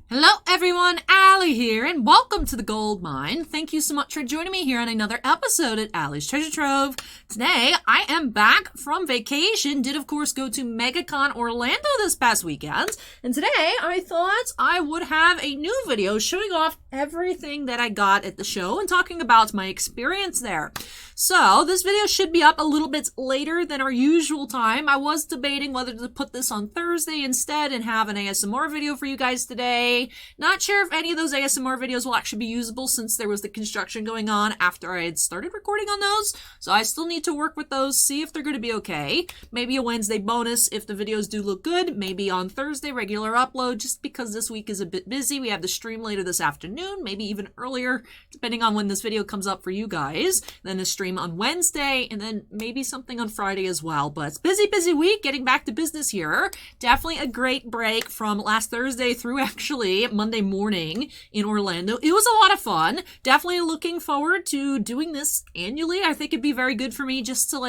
Hello everyone, Allie here, and welcome to the Gold Mine. Thank you so much for joining me here on another episode at Allie's Treasure Trove. Today, I am back from vacation. Did of course go to Megacon Orlando this past weekend, and today I thought I would have a new video showing off everything that I got at the show and talking about my experience there. So, this video should be up a little bit later than our usual time. I was debating whether to put this on Thursday instead and have an ASMR video for you guys today. Not sure if any of those ASMR videos will actually be usable since there was the construction going on after I had started recording on those. So I still need to work with those, see if they're going to be okay. Maybe a Wednesday bonus if the videos do look good. Maybe on Thursday, regular upload, just because this week is a bit busy. We have the stream later this afternoon, maybe even earlier, depending on when this video comes up for you guys. Then the stream on Wednesday, and then maybe something on Friday as well. But it's busy week, getting back to business here. Definitely a great break from last Thursday through actually Monday morning in Orlando. It was a lot of fun. Definitely looking forward to doing this annually. I think it'd be very good for me just to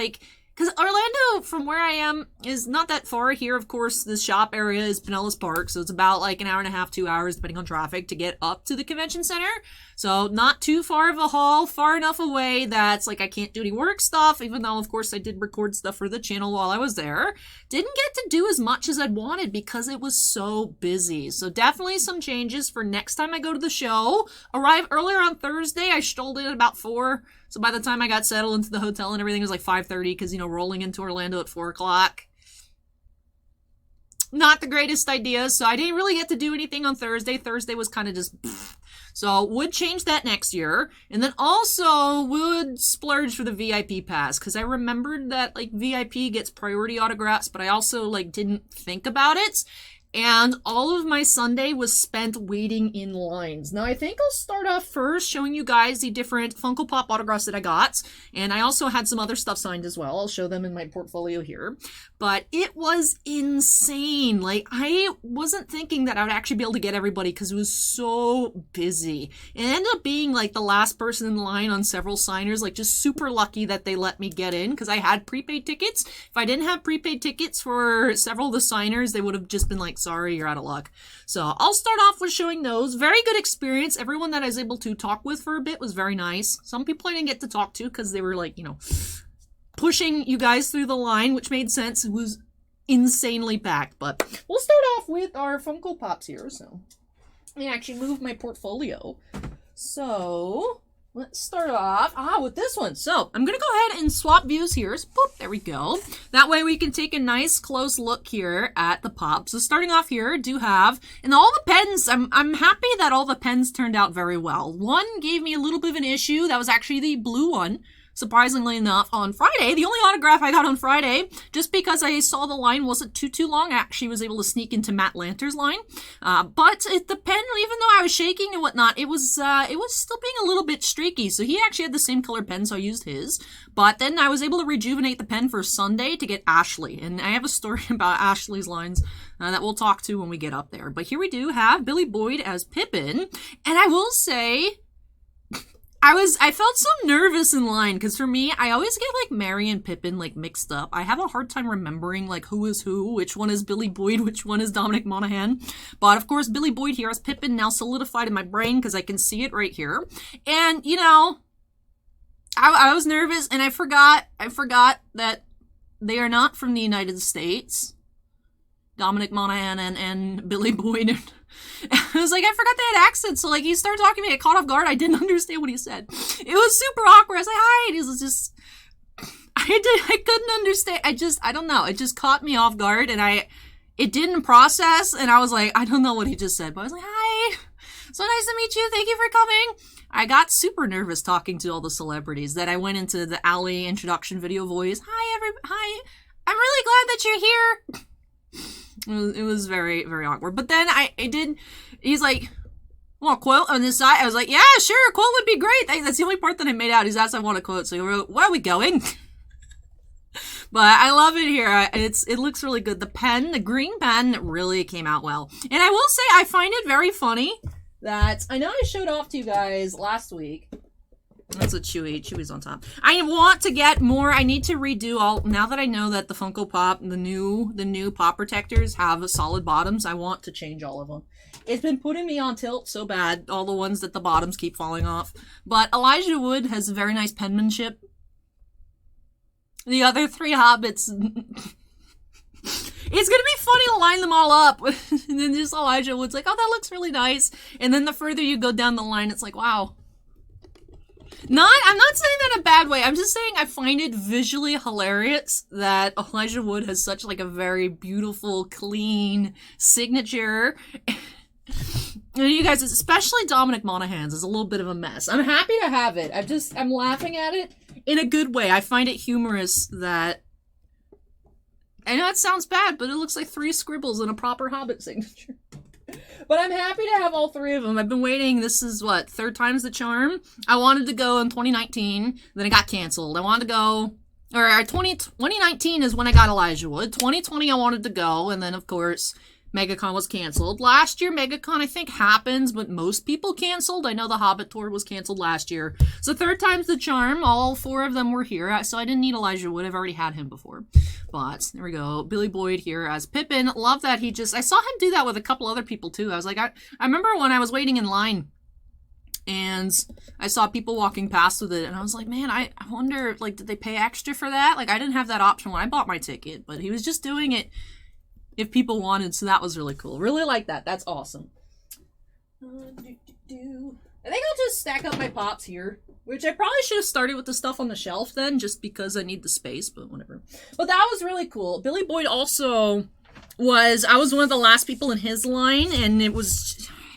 because Orlando, from where I am, is not that far. Here, of course, the shop area is Pinellas Park, so it's about an hour and a half, 2 hours, depending on traffic, to get up to the convention center. So not too far of a haul, far enough away that's I can't do any work stuff, even though, of course, I did record stuff for the channel while I was there. Didn't get to do as much as I'd wanted because it was so busy. So definitely some changes for next time I go to the show. Arrive earlier on Thursday. I strolled in at about 4. So by the time I got settled into the hotel and everything, it was 5:30 because, rolling into Orlando at 4 o'clock. Not the greatest idea, so I didn't really get to do anything on Thursday. Thursday was kind of just pfft. So would change that next year. And then also would splurge for the VIP pass because I remembered that VIP gets priority autographs, but I also didn't think about it. And all of my Sunday was spent waiting in lines. Now, I think I'll start off first showing you guys the different Funko Pop autographs that I got. And I also had some other stuff signed as well. I'll show them in my portfolio here. But it was insane. I wasn't thinking that I would actually be able to get everybody because it was so busy. It ended up being the last person in line on several signers. Just super lucky that they let me get in because I had prepaid tickets. If I didn't have prepaid tickets for several of the signers, they would have just been sorry, you're out of luck. So I'll start off with showing those. Very good experience. Everyone that I was able to talk with for a bit was very nice. Some people I didn't get to talk to because they were pushing you guys through the line, which made sense. It was insanely packed. But we'll start off with our Funko Pops here. So let me actually move my portfolio. So let's start off with this one. So I'm going to go ahead and swap views here. So, boop, there we go. That way we can take a nice close look here at the pop. So starting off here, I do have, and all the pens, I'm happy that all the pens turned out very well. One gave me a little bit of an issue. That was actually the blue one. Surprisingly enough, on Friday, the only autograph I got on Friday, just because I saw the line wasn't too long, I actually was able to sneak into Matt Lanter's line. But the pen, even though I was shaking and whatnot, it was still being a little bit streaky. So he actually had the same color pen, so I used his. But then I was able to rejuvenate the pen for Sunday to get Ashley. And I have a story about Ashley's lines that we'll talk to when we get up there. But here we do have Billy Boyd as Pippin. And I will say, I felt so nervous in line because for me, I always get Mary and Pippin mixed up. I have a hard time remembering who is who, which one is Billy Boyd, which one is Dominic Monaghan. But of course, Billy Boyd here as Pippin now solidified in my brain because I can see it right here. And I was nervous and I forgot that they are not from the United States. Dominic Monaghan and Billy Boyd. I was I forgot they had accents, so he started talking to me, I caught off guard, I didn't understand what he said. It was super awkward. I was hi, and it was just, I couldn't understand, I don't know, it just caught me off guard, and it didn't process, and I was I don't know what he just said, but I was hi, so nice to meet you, thank you for coming. I got super nervous talking to all the celebrities that I went into the Alley introduction video voice, hi, I'm really glad that you're here. It was very, very awkward. But then he's want a quote on this side? I was yeah, sure, a quote would be great. That's the only part that I made out. He's asked I want a quote. So he wrote, where are we going? But I love it here. It looks really good. The pen, the green pen really came out well. And I will say, I find it very funny that, I know I showed off to you guys last week, That's a Chewy's on top. I want to get more. I need to redo all, now that I know that the Funko Pop, the new pop protectors have solid bottoms, I want to change all of them. It's been putting me on tilt so bad, all the ones that the bottoms keep falling off. But Elijah Wood has very nice penmanship. The other 3 Hobbits... It's gonna be funny to line them all up. And then just Elijah Wood's like, oh, that looks really nice. And then the further you go down the line, it's like, wow. I'm not saying that in a bad way. I'm just saying I find it visually hilarious that Elijah Wood has such like a very beautiful, clean signature. And you guys, especially Dominic Monaghan's, is a little bit of a mess. I'm happy to have it. I'm laughing at it in a good way. I find it humorous that, I know it sounds bad, but it looks like 3 scribbles in a proper Hobbit signature. But I'm happy to have all 3 of them. I've been waiting. This is what, 3rd time's the charm? I wanted to go in 2019, then it got canceled. I wanted to go, or 2019 is when I got Elijah Wood. 2020 I wanted to go, and then of course Megacon was canceled. Last year Megacon I think happens, but most people canceled. I know the Hobbit tour was canceled last year. So 3rd time's the charm. All 4 of them were here, so I didn't need Elijah Wood. I've already had him before. But there we go. Billy Boyd here as Pippin. Love that I saw him do that with a couple other people too. I was like, I remember when I was waiting in line and I saw people walking past with it, and I was like, man, I wonder, like, did they pay extra for that? Like, I didn't have that option when I bought my ticket, but he was just doing it if people wanted, so that was really cool. Really like that. That's awesome. I think I'll just stack up my pops here, which I probably should have started with the stuff on the shelf then, just because I need the space, but whatever. But that was really cool. Billy Boyd also I was one of the last people in his line, and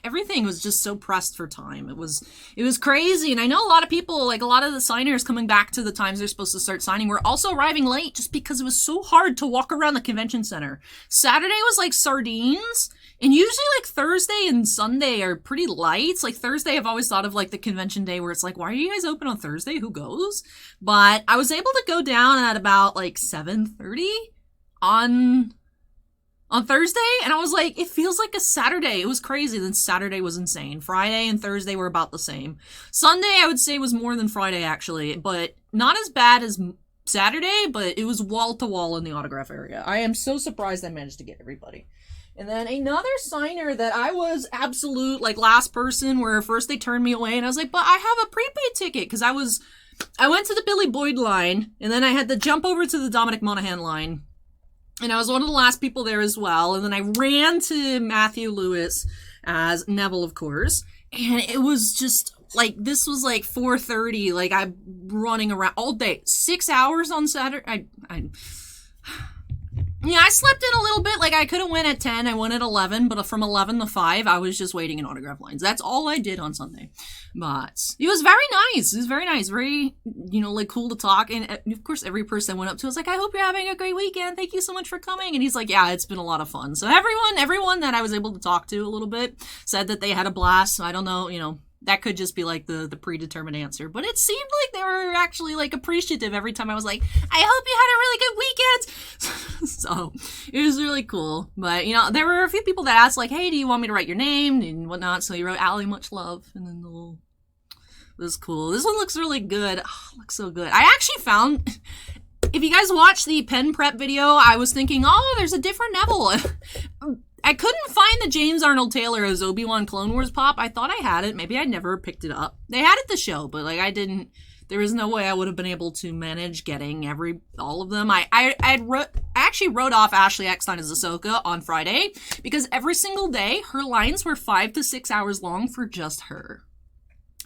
everything was just so pressed for time. It was crazy, and I know a lot of people, like a lot of the signers coming back to the times they're supposed to start signing, were also arriving late just because it was so hard to walk around the convention center. Saturday was like sardines, and usually like Thursday and Sunday are pretty light. Like Thursday I've always thought of like the convention day where it's like, why are you guys open on Thursday? Who goes? But I was able to go down at about like 7:30 on Thursday, and I was like, it feels like a Saturday. It was crazy. Then Saturday was insane. Friday and Thursday were about the same. Sunday, I would say, was more than Friday, actually, but not as bad as Saturday, but it was wall-to-wall in the autograph area. I am so surprised I managed to get everybody. And then another signer that I was absolute, like, last person, where first they turned me away, and I was like, but I have a prepaid ticket, because I went to the Billy Boyd line, and then I had to jump over to the Dominic Monaghan line. And I was one of the last people there as well. And then I ran to Matthew Lewis as Neville, of course. And it was just, like, this was like 4:30. Like, I'm running around all day. 6 hours on Saturday. Yeah, I slept in a little bit. Like, I could have went at 10. I went at 11. But from 11 to 5, I was just waiting in autograph lines. That's all I did on Sunday. But it was very nice. It was very nice. Very, like, cool to talk. And, of course, every person I went up to was like, I hope you're having a great weekend. Thank you so much for coming. And he's like, yeah, it's been a lot of fun. So everyone that I was able to talk to a little bit said that they had a blast. So I don't know, that could just be like the predetermined answer, but it seemed like they were actually like appreciative every time I was like, I hope you had a really good weekend. So it was really cool. But there were a few people that asked like, hey, do you want me to write your name and whatnot? So he wrote Allie, much love, and then it was cool. This one looks really good. Oh, looks so good. I actually found, if you guys watched the pen prep video, I was thinking, oh, there's a different Neville. I couldn't find the James Arnold Taylor as Obi-Wan Clone Wars pop. I thought I had it. Maybe I never picked it up. They had it at the show, but like I didn't. There was no way I would have been able to manage getting all of them. I actually wrote off Ashley Eckstein as Ahsoka on Friday because every single day her lines were 5 to 6 hours long for just her.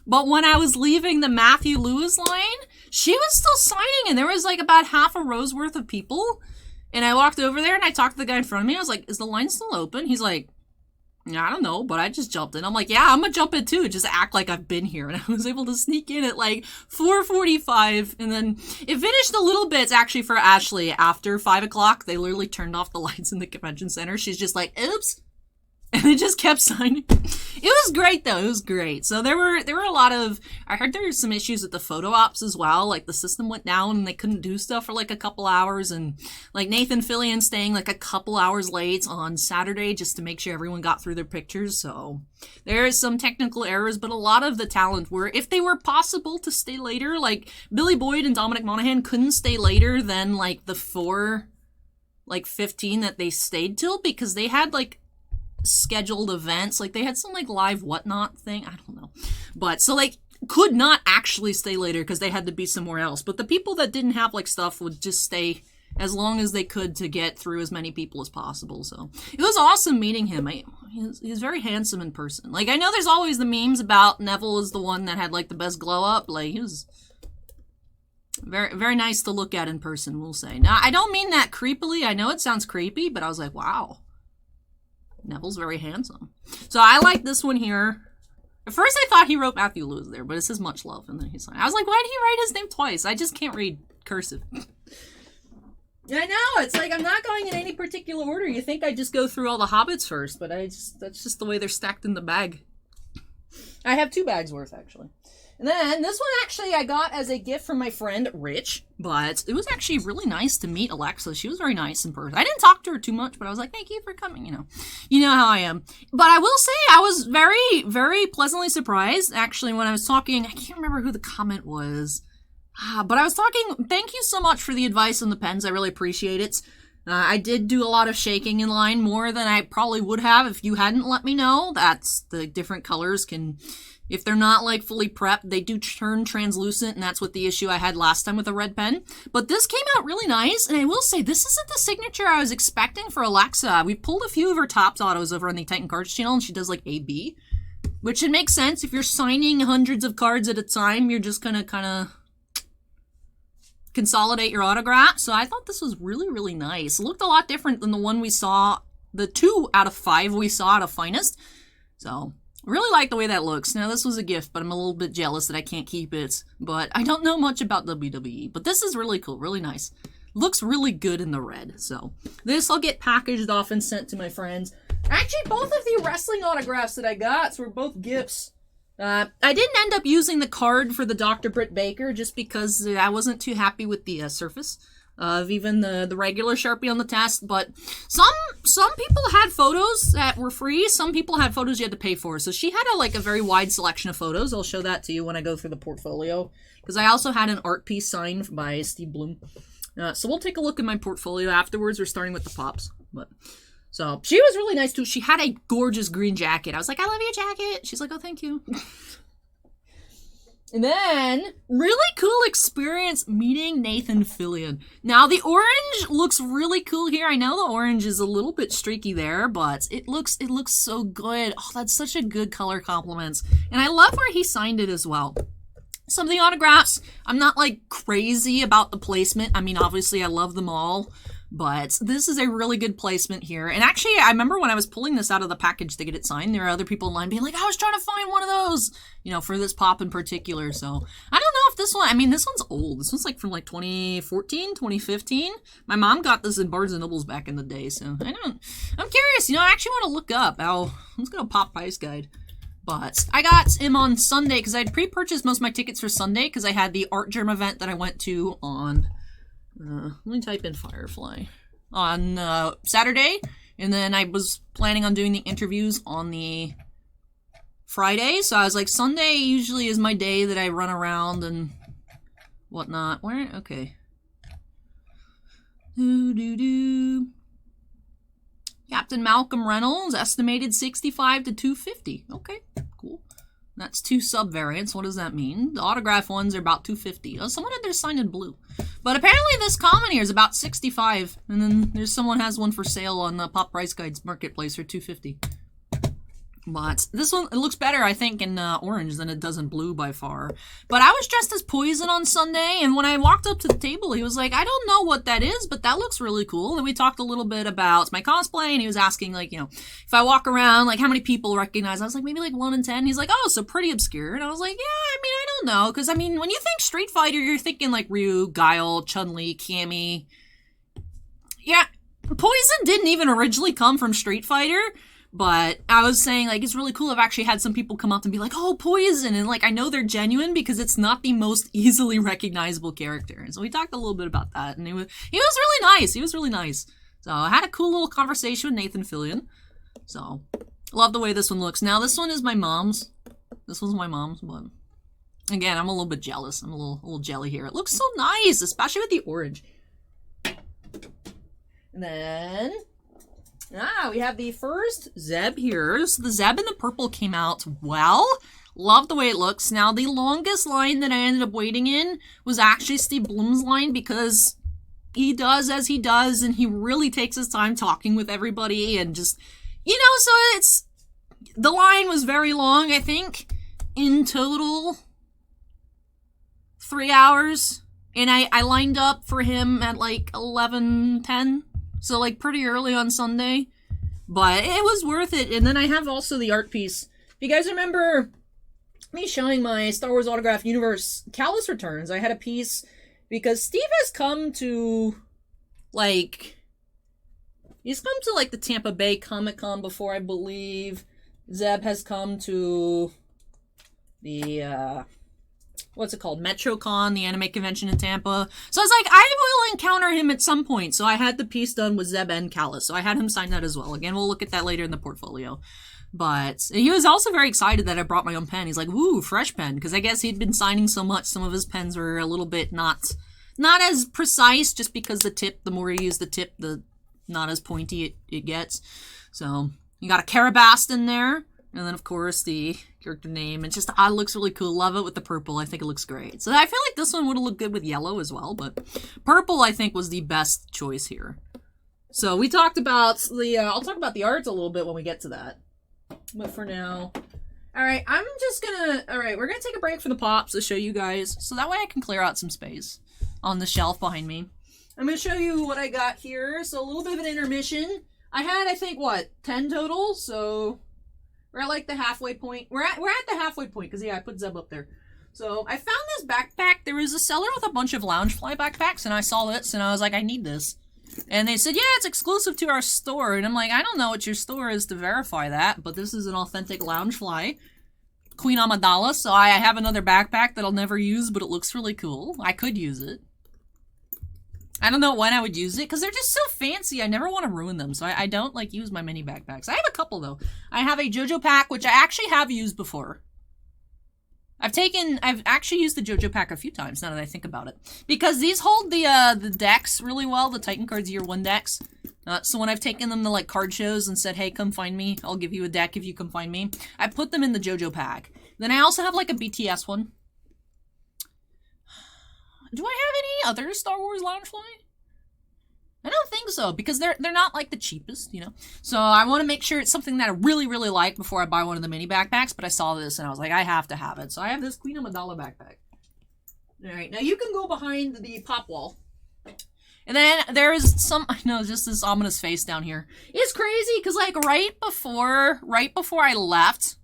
But when I was leaving the Matthew Lewis line, she was still signing, and there was like about half a row's worth of people. And I walked over there and I talked to the guy in front of me. I was like, is the line still open? He's like, yeah, I don't know, but I just jumped in. I'm like, yeah, I'm gonna jump in too. Just act like I've been here. And I was able to sneak in at like 4:45. And then it finished a little bit actually for Ashley after 5 o'clock. They literally turned off the lights in the convention center. She's just like, oops. And it just kept signing. It was great though. It was great. So there were a lot of, I heard there were some issues with the photo ops as well. Like the system went down and they couldn't do stuff for like a couple hours, and like Nathan Fillion staying like a couple hours late on Saturday just to make sure everyone got through their pictures. So there is some technical errors, but a lot of the talent were, if they were possible to stay later, like Billy Boyd and Dominic Monaghan couldn't stay later than like the 4:15 that they stayed till, because they had like scheduled events. Like they had some like live whatnot thing, I don't know, but so like could not actually stay later because they had to be somewhere else. But the people that didn't have like stuff would just stay as long as they could to get through as many people as possible. So it was awesome meeting him. He's very handsome in person. Like I know there's always the memes about Neville is the one that had like the best glow up. Like he was very, very nice to look at in person, we'll say. Now I don't mean that creepily. I know it sounds creepy, but I was like, wow, Neville's very handsome. So I like this one here. At first I thought he wrote Matthew Lewis there, but it says much love, and then he signed. I was like, why did he write his name twice? I just can't read cursive. I know, it's like I'm not going in any particular order. You think I just go through all the Hobbits first, but that's just the way they're stacked in the bag. I have 2 bags worth, actually. And then this one actually I got as a gift from my friend Rich, but it was actually really nice to meet Alexa. She was very nice in person. I didn't talk to her too much, but I was like, thank you for coming, you know how I am. But I will say I was very, very pleasantly surprised, actually, when I was talking. I can't remember who the comment was, but I was talking, thank you so much for the advice on the pens. I really appreciate it. I did do a lot of shaking in line, more than I probably would have if you hadn't let me know. That's the different colors can, if they're not like fully prepped, they do turn translucent, and that's what the issue I had last time with a red pen. But this came out really nice, and I will say this isn't the signature I was expecting for Alexa. We pulled a few of her Topps autos over on the Titan Cards channel, and she does like AB, which should make sense. If you're signing hundreds of cards at a time, you're just gonna kind of consolidate your autograph. So I thought this was really, really nice. It looked a lot different than the one we saw, the 2 out of 5 we saw at a Finest. So really like the way that looks. Now this was a gift, but I'm a little bit jealous that I can't keep it. But I don't know much about WWE, but this is really cool, really nice. Looks really good in the red. So this will get packaged off and sent to my friends. Actually, both of the wrestling autographs that I got were both gifts. I didn't end up using the card for the Dr. Britt Baker just because I wasn't too happy with the surface of even the regular Sharpie on the test, but some people had photos that were free, some people had photos you had to pay for, so she had a very wide selection of photos. I'll show that to you when I go through the portfolio, because I also had an art piece signed by Steve Blum. So we'll take a look at my portfolio afterwards. We're starting with the Pops, but so she was really nice too. She had a gorgeous green jacket. I was like, I love your jacket. She's like, oh, thank you. And then, really cool experience meeting Nathan Fillion. Now, the orange looks really cool here. I know the orange is a little bit streaky there, but it looks so good. Oh, that's such a good color compliments. And I love where he signed it as well. Some of the autographs, I'm not crazy about the placement. I mean, obviously I love them all, but this is a really good placement here. And actually, I remember when I was pulling this out of the package to get it signed, there were other people in line being like, I was trying to find one of those, for this pop in particular. So I don't know if this one, I mean, this one's old. This one's from 2014, 2015. My mom got this in Barnes & Nobles back in the day. So I'm curious, I actually want to look up let's go to Pop Price Guide. But I got him on Sunday because I'd pre-purchased most of my tickets for Sunday because I had the Artgerm event that I went to on, let me type in Firefly, on Saturday. And then I was planning on doing the interviews on the Friday. So I was like, Sunday usually is my day that I run around and whatnot. Okay. Captain Malcolm Reynolds, estimated 65 to 250. Okay, cool. That's 2 sub-variants. What does that mean? The autograph ones are about 250. Oh, someone had their signed in blue. But apparently this common here is about 65. And then there's someone has one for sale on the Pop Price Guides Marketplace for 250. But this one, it looks better, I think, in orange than it does in blue by far. But I was dressed as Poison on Sunday, and when I walked up to the table, he was like, I don't know what that is, but that looks really cool. And we talked a little bit about my cosplay, and he was asking, if I walk around, how many people recognize? I was like, maybe 1 in 10. He's like, oh, so pretty obscure. And I was like, yeah, I don't know. Because, when you think Street Fighter, you're thinking Ryu, Guile, Chun-Li, Cammy. Yeah, Poison didn't even originally come from Street Fighter. But I was saying, like, it's really cool. I've actually had some people come up and be like, oh, Poison. And, like, I know they're genuine because it's not the most easily recognizable character. And so we talked a little bit about that. And he was really nice. He was really nice. So I had a cool little conversation with Nathan Fillion. So, love the way this one looks. Now, this one is my mom's. This one's my mom's, but again, I'm a little bit jealous. I'm a little jelly here. It looks so nice, especially with the orange. And then, we have the first Zeb here. So the Zeb in the purple came out well. Love the way it looks. Now, the longest line that I ended up waiting in was actually Steve Blum's line because he does as he does, and he really takes his time talking with everybody and just, you know, so it's, the line was very long, I think, in total, 3 hours, and I lined up for him at like 11:10, so like pretty early on Sunday, but it was worth it. And then I have also the art piece. If you guys remember me showing my Star Wars Autograph Universe Callus returns, I had a piece because Steve has come to, like, he's come to, like, the Tampa Bay Comic-Con before, I believe. Zeb has come to the, what's it called? MetroCon, the anime convention in Tampa. So I was like, I will encounter him at some point. So I had the piece done with Zeb and Callus. So I had him sign that as well. Again, we'll look at that later in the portfolio. But he was also very excited that I brought my own pen. He's like, "Woo, fresh pen." Because I guess he'd been signing so much, some of his pens were a little bit not as precise, just because the more you use the tip, the not as pointy it gets. So you got a Carabast in there. And then, of course, the character name. It just looks really cool. Love it with the purple. I think it looks great. So I feel like this one would have looked good with yellow as well. But purple, I think, was the best choice here. So we talked about the... I'll talk about the art a little bit when we get to that. But for now... Alright, I'm just gonna... Alright, we're gonna take a break from the pops to show you guys. So that way I can clear out some space on the shelf behind me. I'm gonna show you what I got here. So a little bit of an intermission. I had, I think, what, 10 total? So... We're at like the halfway point. We're at the halfway point because I put Zeb up there. So I found this backpack. There was a seller with a bunch of Loungefly backpacks, and I saw this, and I was like, I need this. And they said, yeah, it's exclusive to our store. And I'm like, I don't know what your store is to verify that, but this is an authentic Loungefly Queen Amidala. So I have another backpack that I'll never use, but it looks really cool. I could use it. I don't know when I would use it, because they're just so fancy. I never want to ruin them, so I don't, like, use my mini backpacks. I have a couple, though. I have a JoJo pack, which I actually have used before. I've actually used the JoJo pack a few times, now that I think about it. Because these hold the decks really well, the Titan Cards Year 1 decks. So when I've taken them to, like, card shows and said, hey, come find me, I'll give you a deck if you come find me, I put them in the JoJo pack. Then I also have, like, a BTS one. Do I have any other Star Wars Loungefly? I don't think so, because they're not, like, the cheapest, you know? So I want to make sure it's something that I really, really like before I buy one of the mini backpacks, but I saw this and I was like, I have to have it. So I have this Queen Amidala backpack. Alright, now you can go behind the pop wall. And then there is some, I know, just this ominous face down here. It's crazy, because, like, right before I left...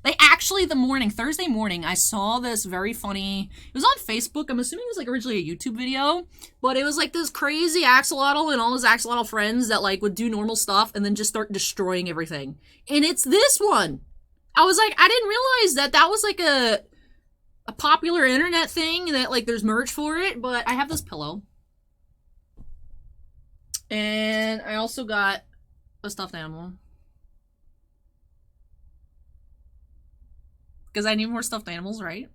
They actually, Thursday morning, I saw this very funny, it was on Facebook, I'm assuming it was, like, originally a YouTube video, but it was, like, this crazy Axolotl and all his Axolotl friends that, like, would do normal stuff and then just start destroying everything. And it's this one! I was like, I didn't realize that was, like, a popular internet thing, that, like, there's merch for it, but I have this pillow. And I also got a stuffed animal. Because I need more stuffed animals, right?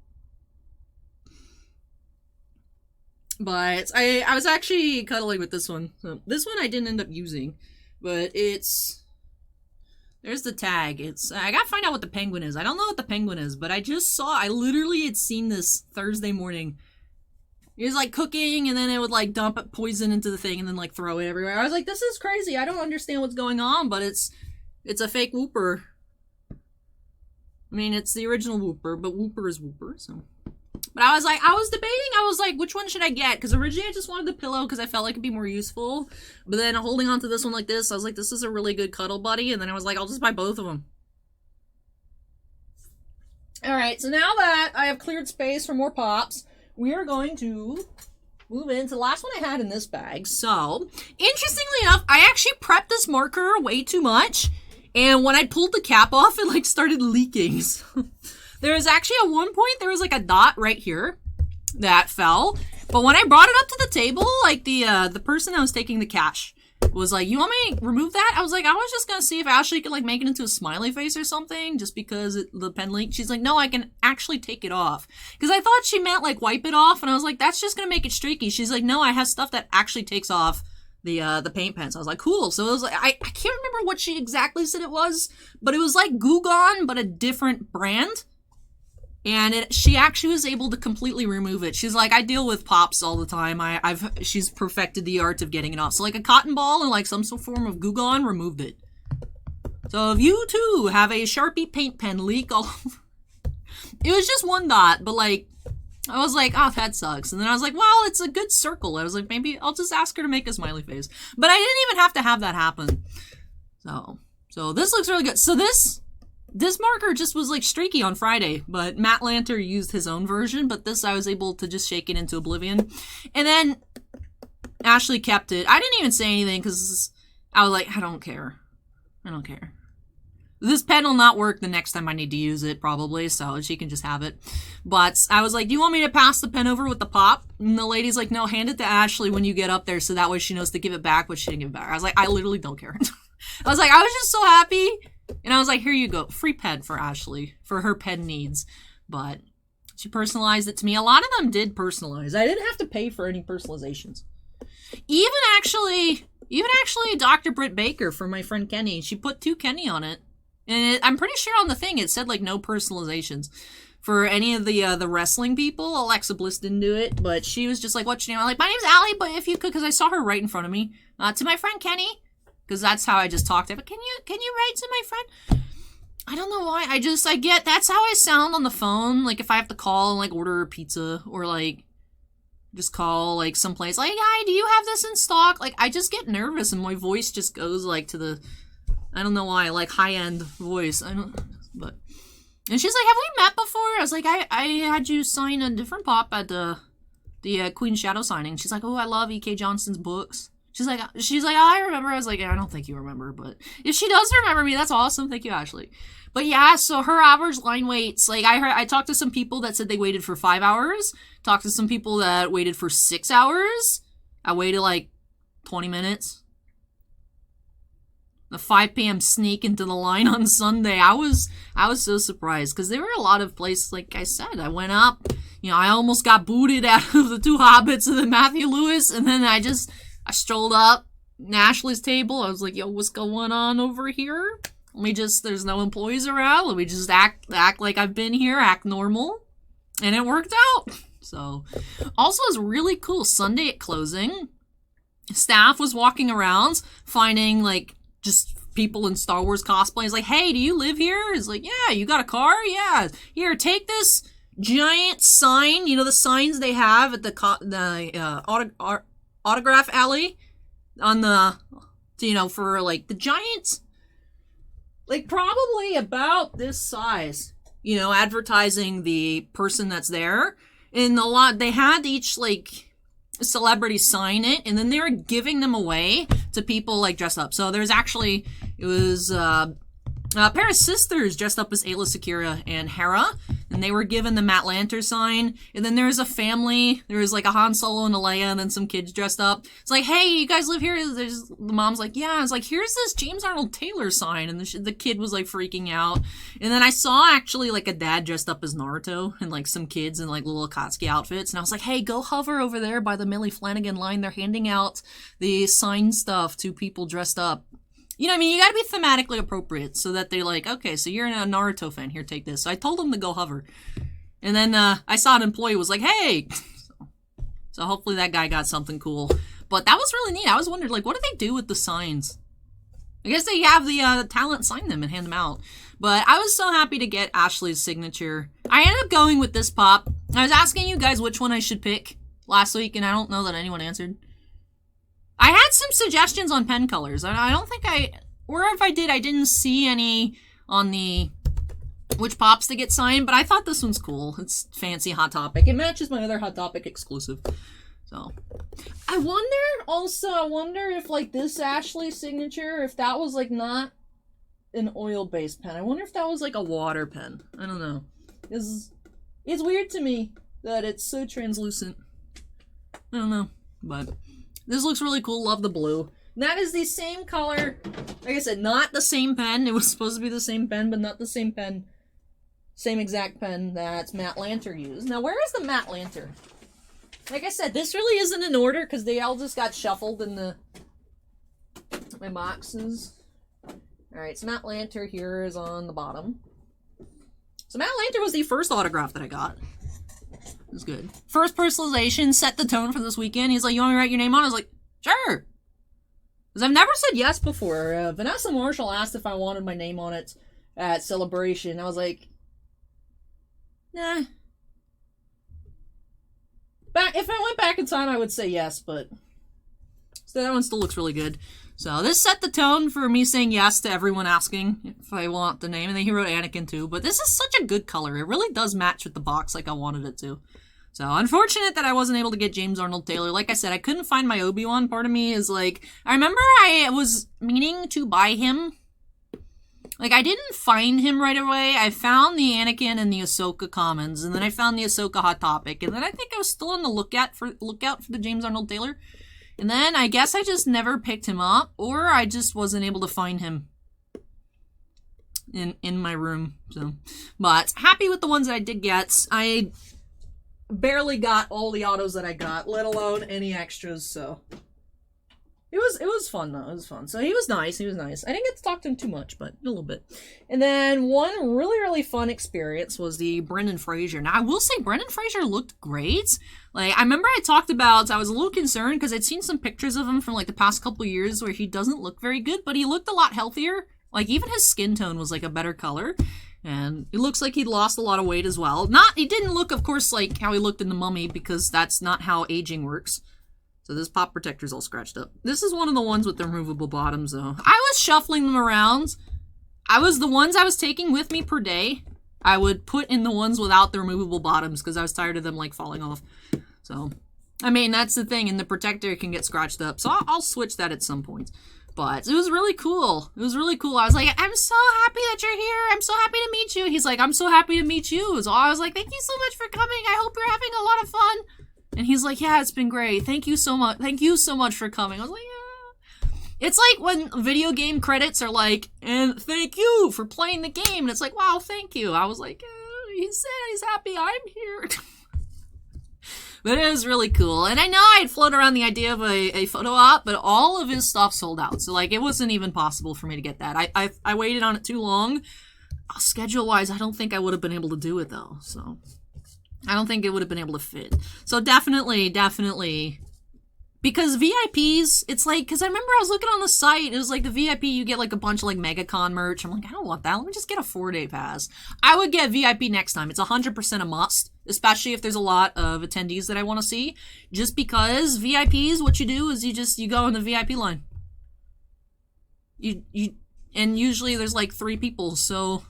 But I was actually cuddling with this one. So this one I didn't end up using. But it's... There's the tag. I gotta find out what the penguin is. I don't know what the penguin is, but I literally had seen this Thursday morning. It was like cooking, and then it would like dump poison into the thing and then like throw it everywhere. I was like, this is crazy. I don't understand what's going on, but it's a fake Whooper. I mean, it's the original Whooper, but Whooper is Whooper, so. But I was debating, which one should I get? Because originally I just wanted the pillow because I felt like it'd be more useful. But then holding on to this one like this, I was like, this is a really good cuddle buddy. And then I was like, I'll just buy both of them. Alright, so now that I have cleared space for more pops, we are going to move into the last one I had in this bag. So, interestingly enough, I actually prepped this marker way too much. And when I pulled the cap off, it like started leaking. So there was actually at one point, there was like a dot right here that fell. But when I brought it up to the table, like the person that was taking the cash was like, you want me to remove that? I was like, I was just gonna see if Ashley could like make it into a smiley face or something, just because the pen leaked. She's like, no, I can actually take it off. Because I thought she meant like wipe it off, and I was like, that's just gonna make it streaky. She's like, no, I have stuff that actually takes off the paint pens. I was like, cool. So it was like, I can't remember what she exactly said it was, but it was like Goo Gone, but a different brand. And she actually was able to completely remove it. She's like, I deal with pops all the time. She's perfected the art of getting it off. So like a cotton ball and like some form of Goo Gone removed it. So if you too have a Sharpie paint pen leak all over, it was just one dot, but like, I was like, oh, that sucks. And then I was like, well, it's a good circle. I was like, maybe I'll just ask her to make a smiley face. But I didn't even have to have that happen. So this looks really good. So this marker just was like streaky on Friday, but Matt Lanter used his own version, but this I was able to just shake it into oblivion. And then Ashley kept it. I didn't even say anything because I was like, I don't care. I don't care. This pen will not work the next time I need to use it, probably, so she can just have it. But I was like, do you want me to pass the pen over with the pop? And the lady's like, no, hand it to Ashley when you get up there so that way she knows to give it back, but she didn't give it back. I was like, I literally don't care. I was like, I was just so happy. And I was like, here you go. Free pen for Ashley, for her pen needs. But she personalized it to me. A lot of them did personalize. I didn't have to pay for any personalizations. Even actually Dr. Britt Baker for my friend Kenny. She put 2 Kenny on it. And I'm pretty sure on the thing it said like no personalizations. For any of the wrestling people, Alexa Bliss didn't do it. But she was just like, what's your name? I'm like, my name's Allie, but if you could, because I saw her right in front of me. To my friend Kenny. Because that's how I just talked to her. But can you write to my friend? I don't know why. That's how I sound on the phone. Like if I have to call and like order a pizza or like just call like someplace like, hi, do you have this in stock? Like I just get nervous and my voice just goes like to the, I don't know why, like high-end voice. But and she's like, have we met before? I was like, I had you sign a different pop at the Queen Shadow signing. She's like, oh, I love E.K. Johnston's books. She's like, I remember. I was like, I don't think you remember, but if she does remember me, that's awesome. Thank you, Ashley. But yeah, so her average line waits, like I talked to some people that said they waited for 5 hours. Talked to some people that waited for 6 hours. I waited like 20 minutes. The 5 p.m. sneak into the line on Sunday. I was so surprised because there were a lot of places, like I said, I went up, I almost got booted out of the 2 Hobbits and then Matthew Lewis, and then I strolled up Ashley's table. I was like, yo, what's going on over here? There's no employees around. Let me just act like I've been here, act normal. And it worked out. So, also it was really cool. Sunday at closing, staff was walking around finding like just people in Star Wars cosplay. It's like, hey, do you live here? It's like, yeah, you got a car? Yeah. Here, take this giant sign. The signs they have at the autograph alley on the, for like the giant, like probably about this size, advertising the person that's there. And they had each like celebrity sign it, and then they were giving them away to people like dressed up. So it was a pair of sisters dressed up as Ayla Secura and Hera, and they were given the Matt Lanter sign. And then there was a family. There was like a Han Solo and a Leia, and then some kids dressed up. It's like, hey, you guys live here? The mom's like, yeah. It's like, here's this James Arnold Taylor sign, and the kid was like freaking out. And then I saw actually like a dad dressed up as Naruto, and like some kids in like little Akatsuki outfits. And I was like, hey, go hover over there by the Millie Flanagan line. They're handing out the sign stuff to people dressed up. You gotta be thematically appropriate so that they're like, okay, so you're a Naruto fan, here, take this. So I told them to go hover. And then I saw an employee was like, hey! So hopefully that guy got something cool. But that was really neat. I was wondering, like, what do they do with the signs? I guess they have the talent sign them and hand them out. But I was so happy to get Ashley's signature. I ended up going with this pop. I was asking you guys which one I should pick last week, and I don't know that anyone answered. I had some suggestions on pen colors. I don't think or if I did, I didn't see any on the which pops to get signed, but I thought this one's cool. It's fancy Hot Topic. It matches my other Hot Topic exclusive. So, I wonder if like this Ashley signature, if that was like not an oil-based pen. I wonder if that was like a water pen. I don't know. It's weird to me that it's so translucent. I don't know, but this looks really cool. Love the blue. And that is the same color. Like I said, not the same pen. It was supposed to be the same pen, but not the same pen. Same exact pen that Matt Lanter used. Now, where is the Matt Lanter? Like I said, this really isn't in order because they all just got shuffled in my boxes. Alright, so Matt Lanter here is on the bottom. So Matt Lanter was the first autograph that I got. It was good. First personalization, set the tone for this weekend. He's like, you want me to write your name on it? I was like, sure. Because I've never said yes before. Vanessa Marshall asked if I wanted my name on it at Celebration. I was like, nah. If I went back in time, I would say yes, but so that one still looks really good. So this set the tone for me saying yes to everyone asking if I want the name. And then he wrote Anakin too. But this is such a good color. It really does match with the box like I wanted it to. So unfortunate that I wasn't able to get James Arnold Taylor. Like I said, I couldn't find my Obi-Wan. Part of me is like, I remember I was meaning to buy him. Like, I didn't find him right away. I found the Anakin and the Ahsoka Commons. And then I found the Ahsoka Hot Topic. And then I think I was still on the lookout for the James Arnold Taylor. And then I guess I just never picked him up, or I just wasn't able to find him in my room. So, but happy with the ones that I did get. I barely got all the autos that I got, let alone any extras. So it was fun though. It was fun. So he was nice. He was nice. I didn't get to talk to him too much, but a little bit. And then one really fun experience was the Brendan Fraser. Now I will say Brendan Fraser looked great. Like I remember I talked about, I was a little concerned because I'd seen some pictures of him from like the past couple years where he doesn't look very good, but he looked a lot healthier. Like even his skin tone was like a better color. And it looks like he'd lost a lot of weight as well. He didn't look, of course, like how he looked in The Mummy because that's not how aging works. So this pop protector's all scratched up. This is one of the ones with the removable bottoms, though. I was shuffling them around. The ones I was taking with me per day, I would put in the ones without the removable bottoms because I was tired of them, like, falling off. So, I mean, that's the thing, and the protector can get scratched up. So I'll switch that at some point. But it was really cool. It was really cool. I was like, I'm so happy that you're here. I'm so happy to meet you. He's like, I'm so happy to meet you. So I was like, thank you so much for coming. I hope you're having a lot of fun. And he's like, yeah, it's been great. Thank you so much. Thank you so much for coming. I was like, yeah. It's like when video game credits are like, and thank you for playing the game. And it's like, wow, thank you. I was like, he said he's happy I'm here. But it was really cool. And I know I'd float around the idea of a photo op, but all of his stuff sold out. So, like, it wasn't even possible for me to get that. I waited on it too long. Schedule-wise, I don't think I would have been able to do it, though. So, I don't think it would have been able to fit. So, definitely, because VIPs, it's like, because I remember I was looking on the site, it was like the VIP, you get like a bunch of like Megacon merch. I'm like, I don't want that. Let me just get a 4-day pass. I would get VIP next time. It's 100% a must, especially if there's a lot of attendees that I want to see. Just because VIPs, what you do is you go in the VIP line. And usually there's like 3 people, so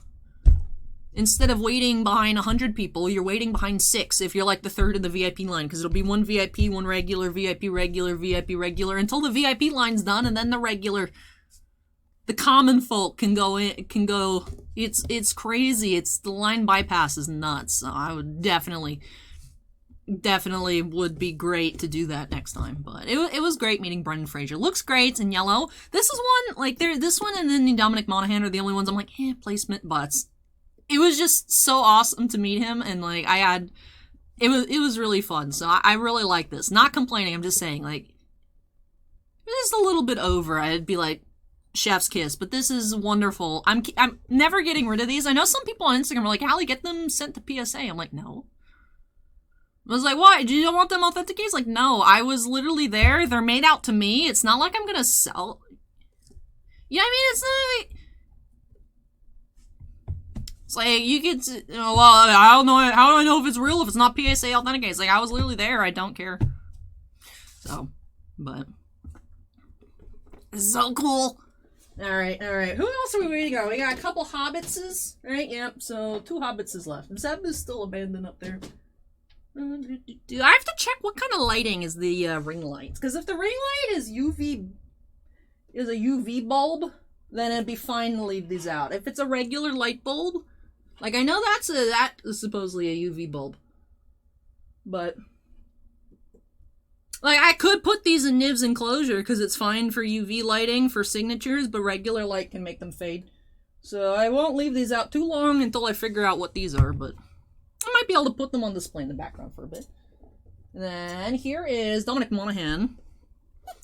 instead of waiting behind 100 people, you're waiting behind 6 if you're like the third in the VIP line, because it'll be one VIP, one regular, VIP regular, VIP regular, until the VIP line's done, and then the common folk can go in, it's crazy. The line bypass is nuts. So I would definitely would be great to do that next time. But it was great meeting Brendan Fraser. Looks great in yellow. This is one, like, this one and then Dominic Monaghan are the only ones I'm like, placement butts. It was just so awesome to meet him, and like it was really fun. So I really like this. Not complaining, I'm just saying, like, it is a little bit over. I'd be like, chef's kiss, but this is wonderful. I'm never getting rid of these. I know some people on Instagram are like, Hallie, get them sent to PSA. I'm like, no. I was like, why? Do you want them authenticated? Like, no, I was literally there. They're made out to me. It's not like I'm gonna sell. You know what I mean? It's not like, it's like, you get to, well, I don't know, how do I know if it's real if it's not PSA authenticated? It's like, I was literally there, I don't care. So, but, it's so cool. Alright. Who else are we waiting on? We got a couple Hobbitses, right? Yep, so 2 Hobbitses left. Zeb is still abandoned up there. I have to check what kind of lighting is the ring light. Because if the ring light is a UV bulb, then it'd be fine to leave these out. If it's a regular light bulb, like I know that is supposedly a UV bulb, but like I could put these in nibs enclosure because it's fine for UV lighting for signatures, but regular light can make them fade. So I won't leave these out too long until I figure out what these are, but I might be able to put them on display in the background for a bit. And then here is Dominic Monaghan.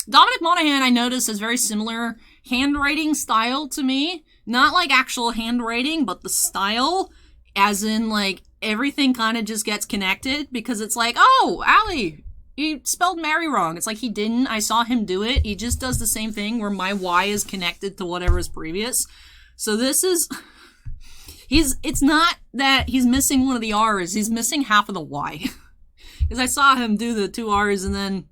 Dominic Monaghan, I noticed, has very similar handwriting style to me. Not like actual handwriting, but the style, as in like everything kind of just gets connected because it's like, oh, Allie, he spelled Mary wrong. It's like he didn't. I saw him do it. He just does the same thing where my Y is connected to whatever is previous. So this is, it's not that he's missing one of the R's. He's missing half of the Y. Because I saw him do the 2 R's and then,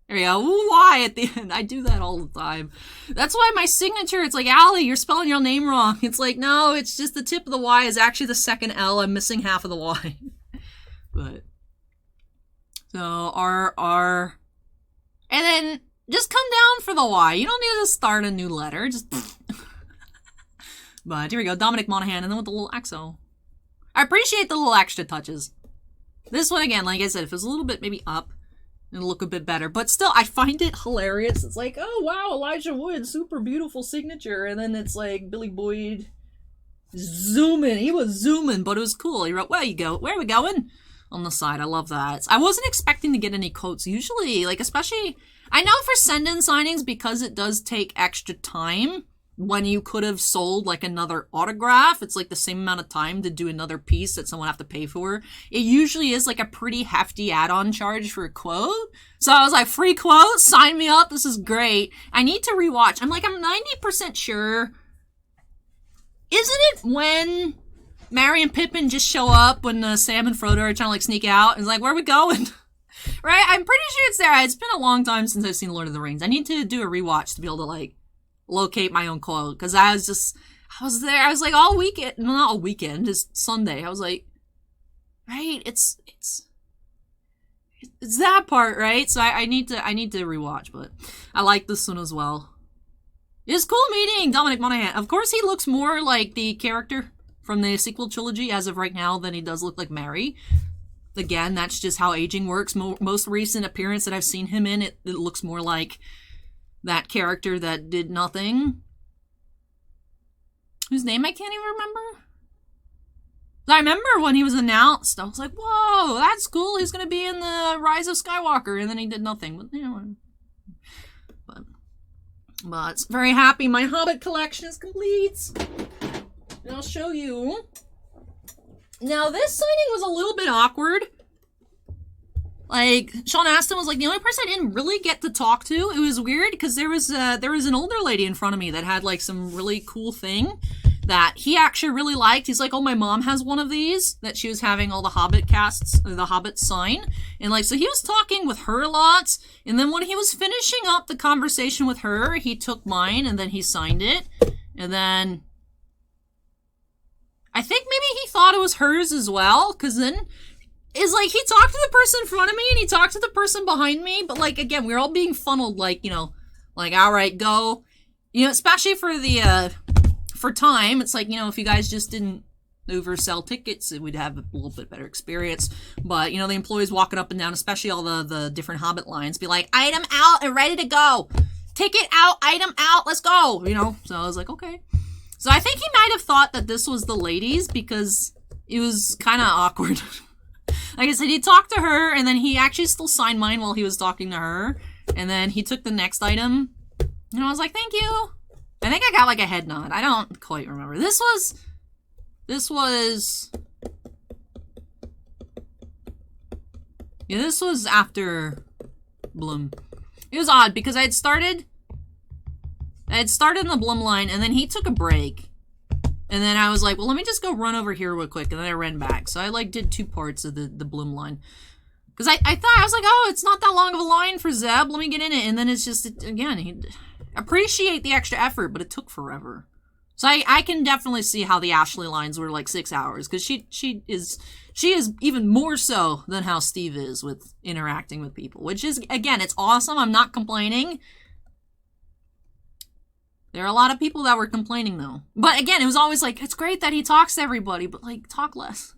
there you go, Y at the end. I do that all the time. That's why my signature, it's like, Allie, you're spelling your name wrong. It's like, no, it's just the tip of the Y is actually the second L. I'm missing half of the Y. But, so, R. And then, just come down for the Y. You don't need to start a new letter. Just, but, here we go, Dominic Monaghan, and then with the little XO. I appreciate the little extra touches. This one, again, like I said, if it was a little bit maybe up, it'll look a bit better. But still, I find it hilarious. It's like, oh, wow, Elijah Wood, super beautiful signature. And then it's like Billy Boyd zooming. He was zooming, but it was cool. He wrote, where you go? Where are we going? On the side. I love that. I wasn't expecting to get any quotes. Usually, like, especially, I know for send-in signings, because it does take extra time, when you could have sold like another autograph, it's like the same amount of time to do another piece that someone have to pay for. It usually is like a pretty hefty add-on charge for a quote. So I was like, free quote, sign me up, this is great. I need to rewatch. I'm 90% sure. Isn't it when Merry and Pippin just show up when Sam and Frodo are trying to like sneak out? And it's like, where are we going? Right? I'm pretty sure it's there. It's been a long time since I've seen Lord of the Rings. I need to do a rewatch to be able to like locate my own quote, because I was there, I was like all weekend, no, not all weekend, just Sunday. I was like, right, it's that part, right? So I need to rewatch, but I like this one as well. It's cool meeting Dominic Monaghan. Of course, he looks more like the character from the sequel trilogy as of right now than he does look like Mary. Again, that's just how aging works. Most recent appearance that I've seen him in, it looks more like that character that did nothing. Whose name I can't even remember. I remember when he was announced, I was like, whoa, that's cool. He's going to be in the Rise of Skywalker. And then he did nothing. But, you know, but very happy. My Hobbit collection is complete. And I'll show you. Now, this signing was a little bit awkward. Like, Sean Astin was like the only person I didn't really get to talk to. It was weird because there was an older lady in front of me that had like some really cool thing that he actually really liked. He's like, oh, my mom has one of these that she was having all the Hobbit casts, the Hobbit sign. And like, so he was talking with her a lot. And then when he was finishing up the conversation with her, he took mine and then he signed it. And then I think maybe he thought it was hers as well. Cause then is like, he talked to the person in front of me and he talked to the person behind me. But like, again, we were all being funneled, like, you know, like, all right, go, you know, especially for the, for time. It's like, you know, if you guys just didn't oversell tickets, we'd have a little bit better experience. But, you know, the employees walking up and down, especially all the different Hobbit lines, be like, item out and ready to go. Ticket out, item out, let's go, you know? So I was like, okay. So I think he might have thought that this was the ladies because it was kind of awkward. Like I said, he talked to her, and then he actually still signed mine while he was talking to her. And then he took the next item, and I was like, thank you. I think I got like a head nod. I don't quite remember. This was after Blum. It was odd because I had started in the Blum line, and then he took a break. And then I was like, well, let me just go run over here real quick. And then I ran back. So I like did 2 parts of the Blum line. Because I thought, I was like, oh, it's not that long of a line for Zeb. Let me get in it. And then it's just, again, he appreciate the extra effort, but it took forever. So I can definitely see how the Ashley lines were like 6 hours. Because she is even more so than how Steve is with interacting with people. Which is, again, it's awesome. I'm not complaining. There are a lot of people that were complaining, though. But again, it was always like, it's great that he talks to everybody, but, like, talk less,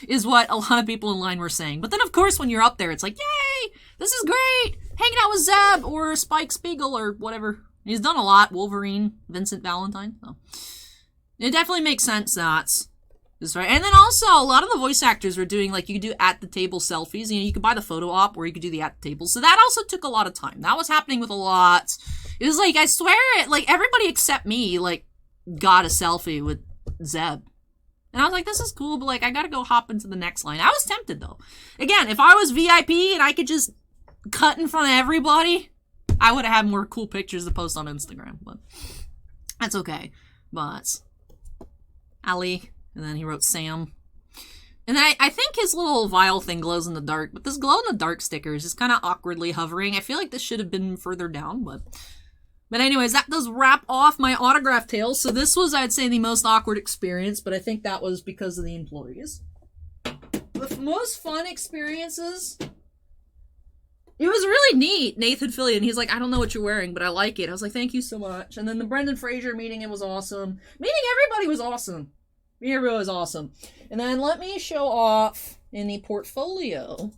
is what a lot of people in line were saying. But then, of course, when you're up there, it's like, yay, this is great, hanging out with Zeb, or Spike Spiegel, or whatever. He's done a lot, Wolverine, Vincent Valentine, so. It definitely makes sense that is right. And then also, a lot of the voice actors were doing, like, you could do at-the-table selfies. You know, you could buy the photo op, or you could do the at-the-table. So that also took a lot of time. That was happening with a lot. It was like, I swear, like, everybody except me, like, got a selfie with Zeb. And I was like, this is cool, but, like, I gotta go hop into the next line. I was tempted, though. Again, if I was VIP and I could just cut in front of everybody, I would have had more cool pictures to post on Instagram. But that's okay. But Ali, and then he wrote Sam. And I think his little vial thing glows in the dark, but this glow-in-the-dark sticker is just kind of awkwardly hovering. I feel like this should have been further down, but anyways, that does wrap off my autograph tale. So this was, I'd say, the most awkward experience, but I think that was because of the employees. The most fun experiences, it was really neat. Nathan Fillion, he's like, I don't know what you're wearing, but I like it. I was like, thank you so much. And then the Brendan Fraser meeting, it was awesome. Meeting everybody was awesome. Meeting everybody was awesome. And then let me show off in the portfolio.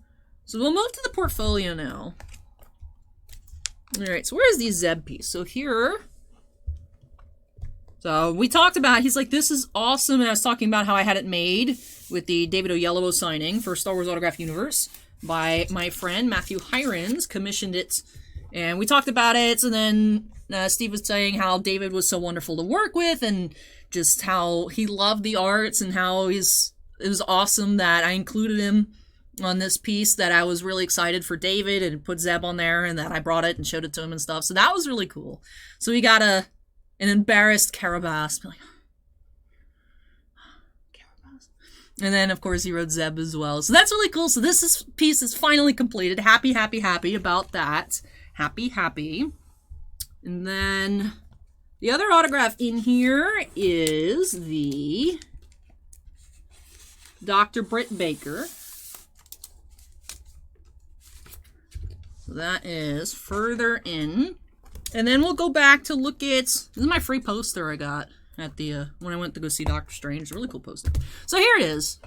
So we'll move to the portfolio now. Alright, so where's the Zeb piece? So here, so we talked about, he's like, this is awesome, and I was talking about how I had it made with the David Oyelowo signing for Star Wars Autograph Universe by my friend Matthew Hirons, commissioned it, and we talked about it, and then Steve was saying how David was so wonderful to work with, and just how he loved the arts, and how it was awesome that I included him on this piece, that I was really excited for David and put Zeb on there, and that I brought it and showed it to him and stuff. So that was really cool. So we got an embarrassed Carabas. Like, Carabas. And then, of course, he wrote Zeb as well. So that's really cool. So this piece is finally completed. Happy, happy, happy about that. Happy, happy. And then the other autograph in here is the Dr. Britt Baker. So that is further in. And then we'll go back to look at, this is my free poster I got at the, when I went to go see Doctor Strange. Really cool poster. So here it is.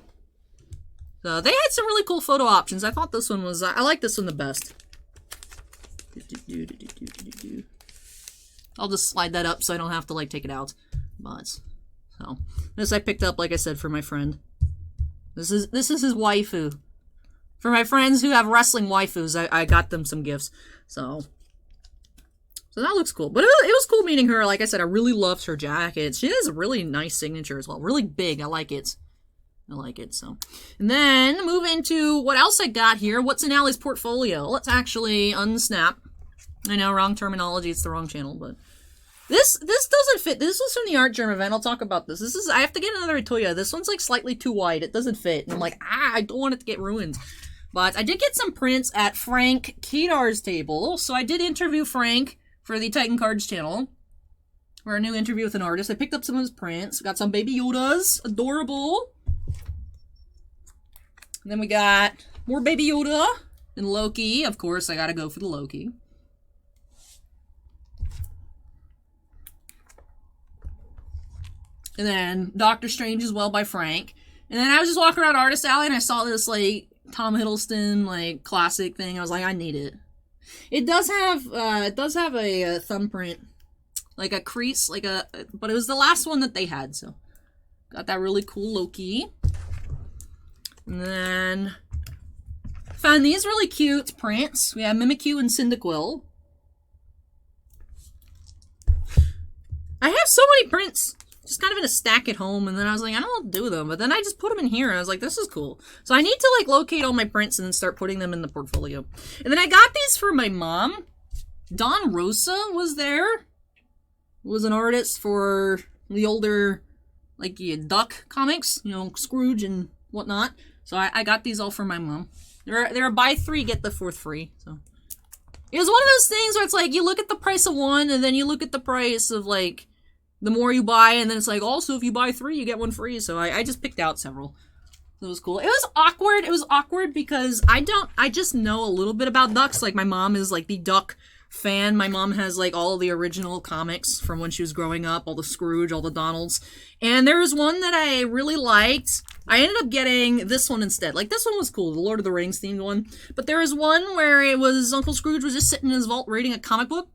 So they had some really cool photo options. I thought this one was, I like this one the best. I'll just slide that up so I don't have to, like, take it out. But, so, this I picked up, like I said, for my friend. This is his waifu. For my friends who have wrestling waifus, I got them some gifts. So that looks cool. But it was cool meeting her. Like I said, I really loved her jacket. She has a really nice signature as well. Really big. I like it. I like it. So, and then move into what else I got here. What's in Allie's portfolio? Let's actually unsnap. I know, wrong terminology. It's the wrong channel, but this doesn't fit. This was from the Artgerm event. I'll talk about this. I have to get another Itoya. This one's like slightly too wide. It doesn't fit. And I'm like, I don't want it to get ruined. But I did get some prints at Frank Kedar's table. So I did interview Frank for the Titan Cards channel for a new interview with an artist. I picked up some of his prints. Got some Baby Yodas. Adorable. And then we got more Baby Yoda and Loki. Of course, I gotta go for the Loki. And then Doctor Strange as well by Frank. And then I was just walking around Artist Alley and I saw this, like, Tom Hiddleston, like, classic thing. I was like, I need it. It does have a thumbprint, like a crease, but it was the last one that they had, so. Got that really cool Loki. And then found these really cute prints. We have Mimikyu and Cyndaquil. I have so many prints just kind of in a stack at home, and then I was like, I don't know what to do with them, but then I just put them in here, and I was like, this is cool. So I need to, like, locate all my prints and then start putting them in the portfolio. And then I got these for my mom. Don Rosa was there. Was an artist for the older, like, Duck comics, you know, Scrooge and whatnot. So I got these all for my mom. They're a buy three, get the fourth free, so. It was one of those things where it's like, you look at the price of one, and then you look at the price of, like, the more you buy, and then it's like, also, if you buy three, you get one free. So I just picked out several. It was cool. It was awkward. It was awkward because I just know a little bit about ducks. Like, my mom is, like, the duck fan. My mom has like all the original comics from when she was growing up, all the Scrooge, all the Donalds. And there was one that I really liked. I ended up getting this one instead. Like, this one was cool, the Lord of the Rings themed one. But there was one where it was Uncle Scrooge was just sitting in his vault reading a comic book.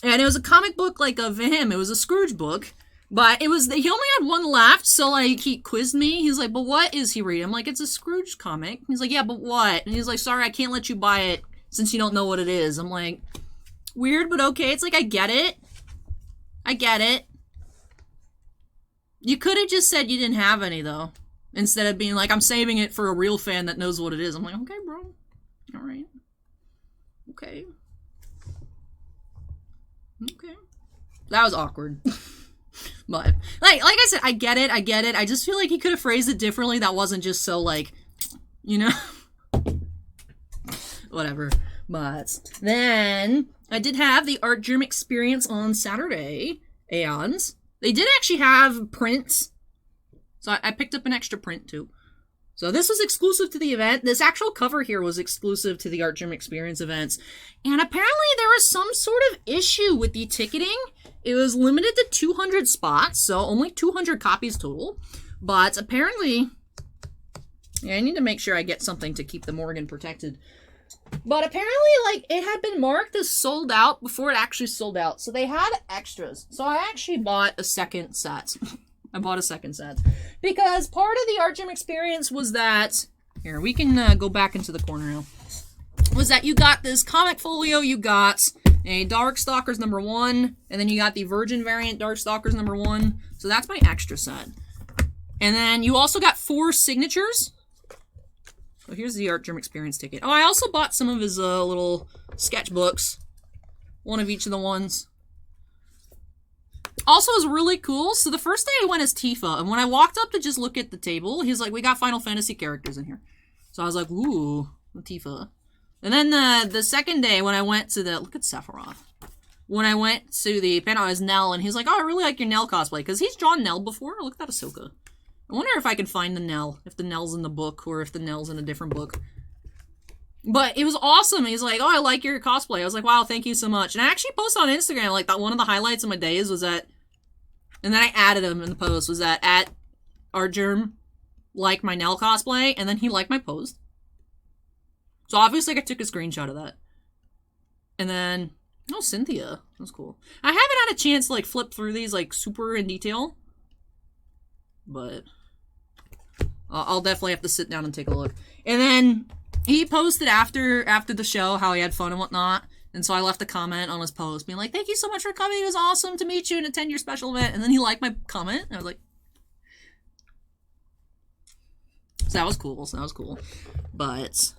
And it was a comic book like of him. It was a Scrooge book. But it was, he only had one left, so like he quizzed me. He's like, but what is he reading? I'm like, it's a Scrooge comic. He's like, yeah, but what? And he's like, sorry, I can't let you buy it since you don't know what it is. I'm like, weird, but okay. It's like, I get it. I get it. You could have just said you didn't have any, though. Instead of being like, I'm saving it for a real fan that knows what it is. I'm like, okay, bro. All right. Okay. Okay. That was awkward. But, like I said, I get it. I just feel like he could have phrased it differently. That wasn't just so, like, you know? Whatever. But then I did have the Artgerm experience on Saturday. Aeons. They did actually have prints. So I picked up an extra print, too. So this was exclusive to the event. This actual cover here was exclusive to the Artgerm experience events. And apparently there was some sort of issue with the ticketing. It was limited to 200 spots, so only 200 copies total. But apparently, yeah, I need to make sure I get something to keep the Morgan protected. But apparently, like, it had been marked as sold out before it actually sold out. So they had extras. So I actually bought a second set. I bought a second set. Because part of the Artgerm experience was that... Here, we can go back into the corner now. Was that you got this comic folio, you got a Darkstalkers #1, and then you got the Virgin variant Darkstalkers #1. So that's my extra set. And then you also got 4 signatures. So here's the Artgerm experience ticket. Oh, I also bought some of his little sketchbooks. One of each of the ones. Also, is really cool. So the first day I went as Tifa, and when I walked up to just look at the table, he's like, we got Final Fantasy characters in here. So I was like, ooh, Tifa. And then the second day when I went to the, look at Sephiroth. When I went to the panel as Nell, and he's like, oh, I really like your Nell cosplay, because he's drawn Nell before. Look at that Ahsoka. I wonder if I can find the Nell, if the Nell's in the book, or if the Nell's in a different book. But it was awesome. He's like, oh, I like your cosplay. I was like, wow, thank you so much. And I actually posted on Instagram, like, that one of the highlights of my days was that, and then I added him in the post, was that at Artgerm liked my Nell cosplay, and then he liked my post. So obviously I took a screenshot of that. And then, oh, Cynthia. That's cool. I haven't had a chance to, like, flip through these, like, super in detail. But I'll definitely have to sit down and take a look. And then he posted after the show how he had fun and whatnot. And so I left a comment on his post being like, thank you so much for coming. It was awesome to meet you and attend your special event. And then he liked my comment. And I was like, so that was cool. But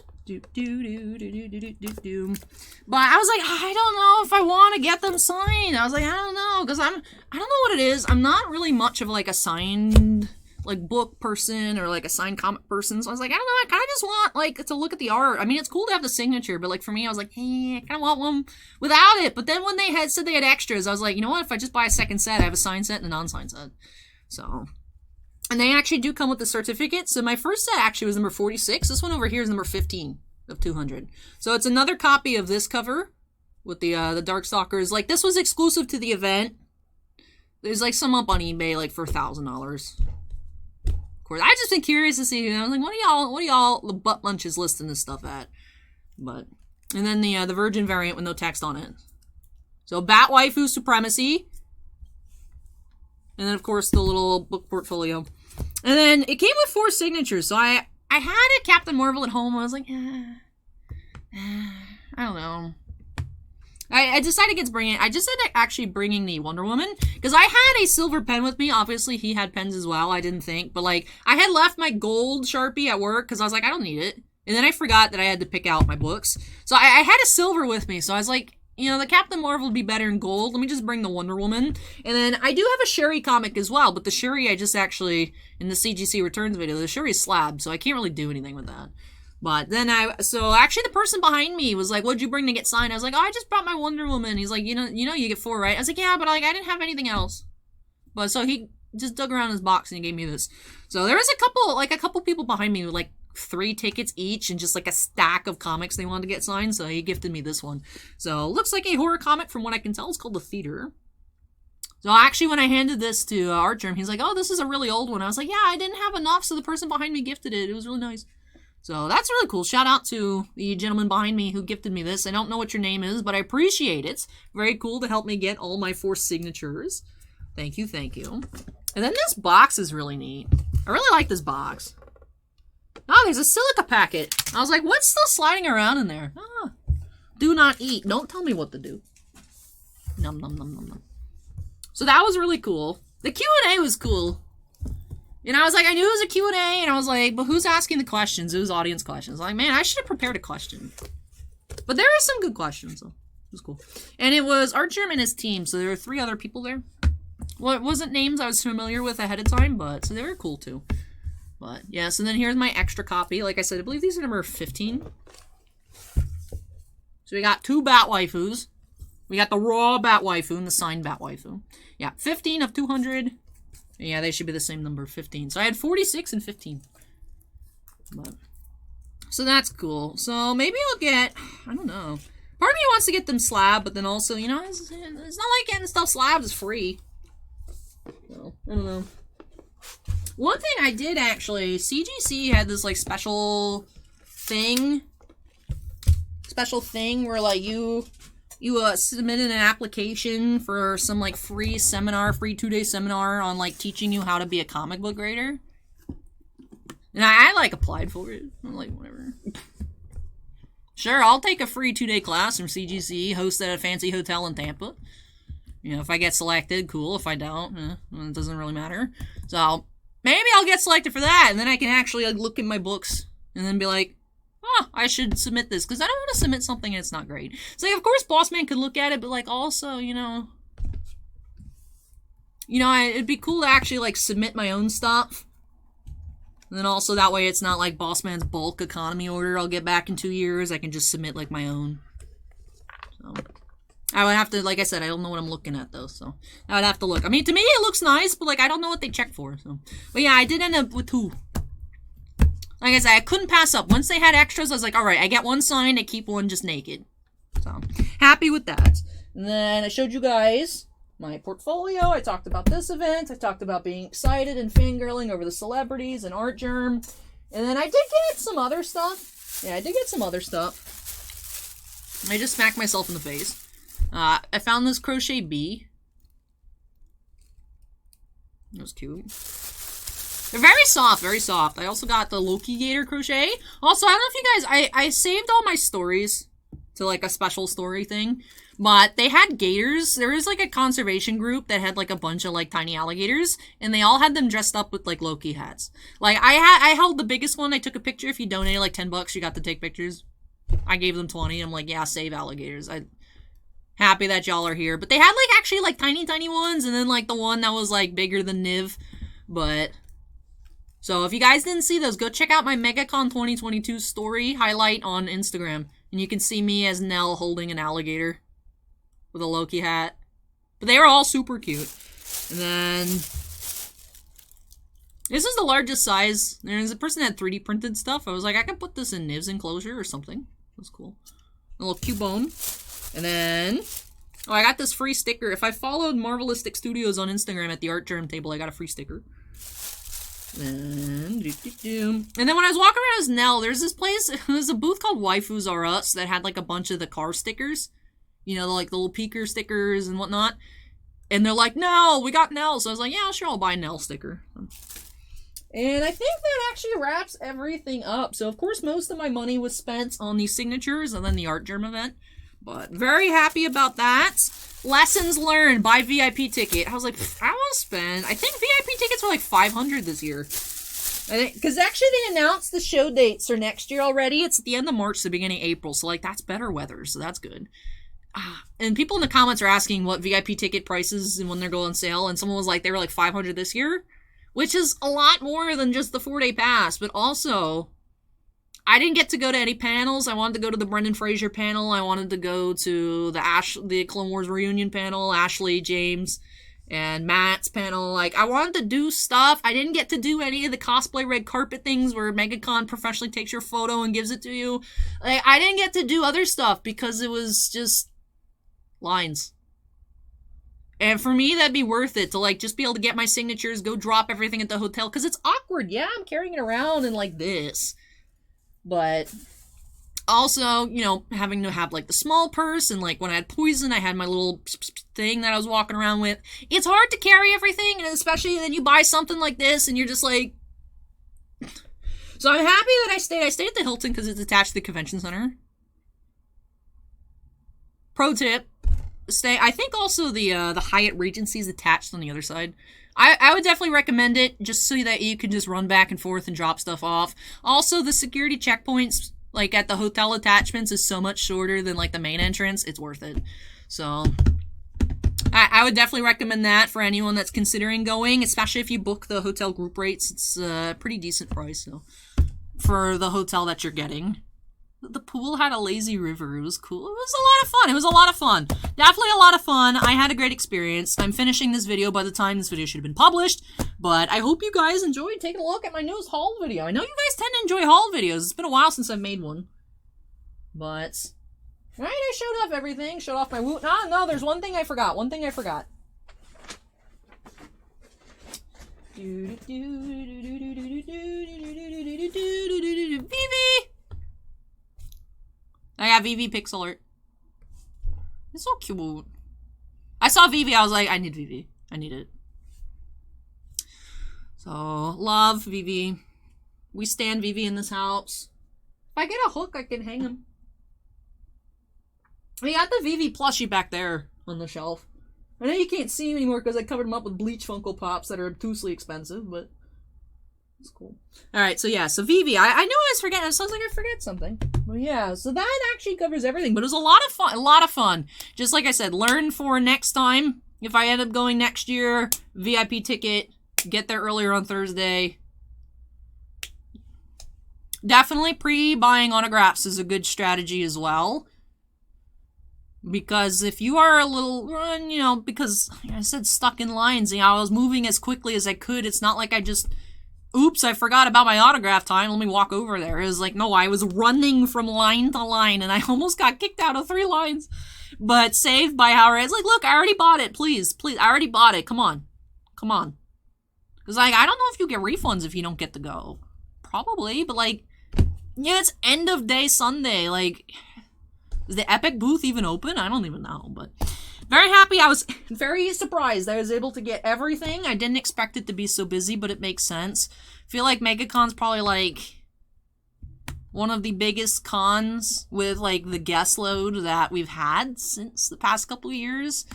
but I was like, I don't know if I want to get them signed. I was like, I don't know, because I don't know what it is. I'm not really much of like a signed like book person or like a signed comic person. So I was like, I don't know, I kind of just want like to look at the art. I mean, it's cool to have the signature, but like for me, I was like, hey, I kind of want one without it. But then when they had said they had extras, I was like, you know what? If I just buy a second set, I have a signed set and a non-signed set. So, and they actually do come with the certificate. So my first set actually was number 46. This one over here is number 15 of 200. So it's another copy of this cover with the Darkstalkers. Like, this was exclusive to the event. There's like some up on eBay like for $1,000. Of course, I just been curious to see. I was like, what do y'all the butt munches listing this stuff at? But and then the Virgin variant with no text on it. So Bat Waifu Supremacy. And then of course the little book portfolio. And then it came with 4 signatures. So I had a Captain Marvel at home. I was like, I don't know. I decided against bringing it. I just ended up actually bringing the Wonder Woman. Because I had a silver pen with me. Obviously, he had pens as well. I didn't think. But, like, I had left my gold Sharpie at work. Because I was like, I don't need it. And then I forgot that I had to pick out my books. So I had a silver with me. So I was like, you know, the Captain Marvel would be better in gold. Let me just bring the Wonder Woman. And then I do have a Sherry comic as well. But the Sherry I just actually, in the CGC Returns video, the Sherry's slabbed. So I can't really do anything with that. But then so actually the person behind me was like, what'd you bring to get signed? I was like, oh, I just brought my Wonder Woman. He's like, you know, you get 4, right? I was like, yeah, but like, I didn't have anything else. But so he just dug around his box and he gave me this. So there was a couple people behind me with like 3 tickets each and just like a stack of comics they wanted to get signed, so he gifted me this one. So looks like a horror comic from what I can tell. It's called The Theater. So actually when I handed this to Artgerm, he's like, oh, this is a really old one. I was like, yeah, I didn't have enough, so the person behind me gifted it. It was really nice. So that's really cool. Shout out to the gentleman behind me who gifted me this. I don't know what your name is, but I appreciate it. Very cool to help me get all my 4 signatures. Thank you, thank you. And then this box is really neat. I really like this box. Oh, there's a silica packet. I was like, what's still sliding around in there? Ah, do not eat. Don't tell me what to do. Nom, nom, nom, nom, nom. So that was really cool. The Q&A was cool. And I was like, I knew it was a Q&A, and I was like, but who's asking the questions? It was audience questions. Like, man, I should have prepared a question. But there were some good questions, so it was cool. And it was Artgerm and his team, so there were 3 other people there. Well, it wasn't names I was familiar with ahead of time, but so they were cool too. But yeah, so then here's my extra copy. Like I said, I believe these are number 15. So we got 2 Bat Waifus. We got the raw Bat Waifu and the signed Bat Waifu. Yeah, 15 of 200. Yeah, they should be the same number, 15. So I had 46 and 15. But, so that's cool. So maybe I'll get, I don't know. Part of me wants to get them slab, but then also, you know, it's not like getting stuff slabs is free. So, I don't know. One thing I did actually, CGC had this like special thing where like you submitted an application for some like free 2-day seminar on like teaching you how to be a comic book grader. And I like applied for it. I'm like, whatever. Sure, I'll take a free 2-day class from CGC, hosted at a fancy hotel in Tampa. You know, if I get selected, cool. If I don't, it doesn't really matter. So maybe I'll get selected for that, and then I can actually like, look at my books and then be like, oh, I should submit this, because I don't want to submit something and it's not great. So, like, of course, Bossman could look at it, but, like, also, you know, it'd be cool to actually, like, submit my own stuff. And then also, that way it's not, like, Bossman's bulk economy order I'll get back in 2 years. I can just submit, like, my own. So, I would have to, like I said, I don't know what I'm looking at, though, so I would have to look. I mean, to me, it looks nice, but, like, I don't know what they check for, so. But, yeah, I did end up with 2. Like I said, I couldn't pass up. Once they had extras, I was like, alright, I get 1 signed, I keep 1 just naked. So, happy with that. And then I showed you guys my portfolio. I talked about this event. I talked about being excited and fangirling over the celebrities and Artgerm. And then I did get some other stuff. Yeah, I did get some other stuff. I just smacked myself in the face. I found this crochet bee. That was cute. They're very soft, very soft. I also got the Loki Gator crochet. Also, I don't know if you guys, I saved all my stories to like a special story thing, but they had gators. There was like a conservation group that had like a bunch of like tiny alligators, and they all had them dressed up with like Loki hats. Like I held the biggest one. I took a picture. If you donated like $10, you got to take pictures. I gave them 20. I'm like, yeah, save alligators. I'm happy that y'all are here. But they had like actually like tiny ones, and then like the one that was like bigger than Niv, but. So if you guys didn't see those, go check out my Megacon 2022 story highlight on Instagram. And you can see me as Nell holding an alligator with a Loki hat. But they were all super cute. And then this is the largest size. There's a person that had 3D printed stuff. I was like, I can put this in Niv's enclosure or something. That's cool. A little cubone. And then, oh, I got this free sticker. If I followed Marvelistic Studios on Instagram at the Artgerm table, I got a free sticker. And then when I was walking around as Nell, there's this place, there's a booth called Waifus Are Us that had like a bunch of the car stickers. You know, like the little peeker stickers and whatnot. And they're like, Nell, we got Nell. So I was like, yeah, sure, I'll buy a Nell sticker. And I think that actually wraps everything up. So of course, most of my money was spent on these signatures and then the Artgerm event. But very happy about that. Lessons learned, buy VIP ticket. I was like, I want to spend. I think VIP tickets were like $500 this year. Because actually they announced the show dates for next year already. It's at the end of March, the beginning of April. So like that's better weather. So that's good. And people in the comments are asking what VIP ticket prices and when they're going on sale. And someone was like, they were like $500 this year. Which is a lot more than just the 4-day pass. But also, I didn't get to go to any panels. I wanted to go to the Brendan Fraser panel. I wanted to go to the Clone Wars reunion panel, Ashley, James, and Matt's panel. Like, I wanted to do stuff. I didn't get to do any of the cosplay red carpet things where Megacon professionally takes your photo and gives it to you. Like, I didn't get to do other stuff because it was just lines. And for me, that'd be worth it to, like, just be able to get my signatures, go drop everything at the hotel, because it's awkward. Yeah, I'm carrying it around and like this. But also, you know, having to have, like, the small purse, and, like, when I had poison, I had my little thing that I was walking around with. It's hard to carry everything, and especially then you buy something like this, and you're just like... So I'm happy that I stayed. I stayed at the Hilton because it's attached to the convention center. Pro tip. Stay. I think also the Hyatt Regency is attached on the other side. I would definitely recommend it just so that you can just run back and forth and drop stuff off. Also, the security checkpoints, like at the hotel attachments, is so much shorter than like the main entrance. It's worth it. So I would definitely recommend that for anyone that's considering going, especially if you book the hotel group rates. It's a pretty decent price, so, for the hotel that you're getting. The pool had a lazy river. It was cool. It was a lot of fun. It was a lot of fun. Definitely a lot of fun. I had a great experience. I'm finishing this video by the time this video should have been published, but I hope you guys enjoyed taking a look at my newest haul video. I know you guys tend to enjoy haul videos. It's been a while since I've made one. But, right, I showed off everything. Showed off my woot. No, there's one thing I forgot. Vivi! I got Vivi Pixel Art. It's so cute. I saw Vivi, I was like, I need Vivi. I need it. So, love Vivi. We stand Vivi in this house. If I get a hook, I can hang him. We got the Vivi plushie back there on the shelf. I know you can't see him anymore because I covered him up with bleach Funko Pops that are obtusely expensive, but it's cool. Alright, so yeah, so Vivi, I knew I was forgetting. It sounds like I forget something. Well, yeah, so that actually covers everything, but it was a lot of fun. Just like I said, learn for next time. If I end up going next year, VIP ticket, get there earlier on Thursday. Definitely pre-buying autographs is a good strategy as well. Because if you are a little, you know, because like I said, stuck in lines, you know, I was moving as quickly as I could. It's not like I just... Oops, I forgot about my autograph time. Let me walk over there. It was like, no, I was running from line to line, and I almost got kicked out of 3 lines. But saved by how it's like, look, I already bought it. Please, I already bought it. Come on. Because, like, I don't know if you get refunds if you don't get to go. Probably, but, like, yeah, it's end of day Sunday. Like, is the Epic booth even open? I don't even know, but... Very happy. I was very surprised I was able to get everything. I didn't expect it to be so busy, but it makes sense. I feel like Megacon's probably, like, one of the biggest cons with, like, the guest load that we've had since the past couple of years,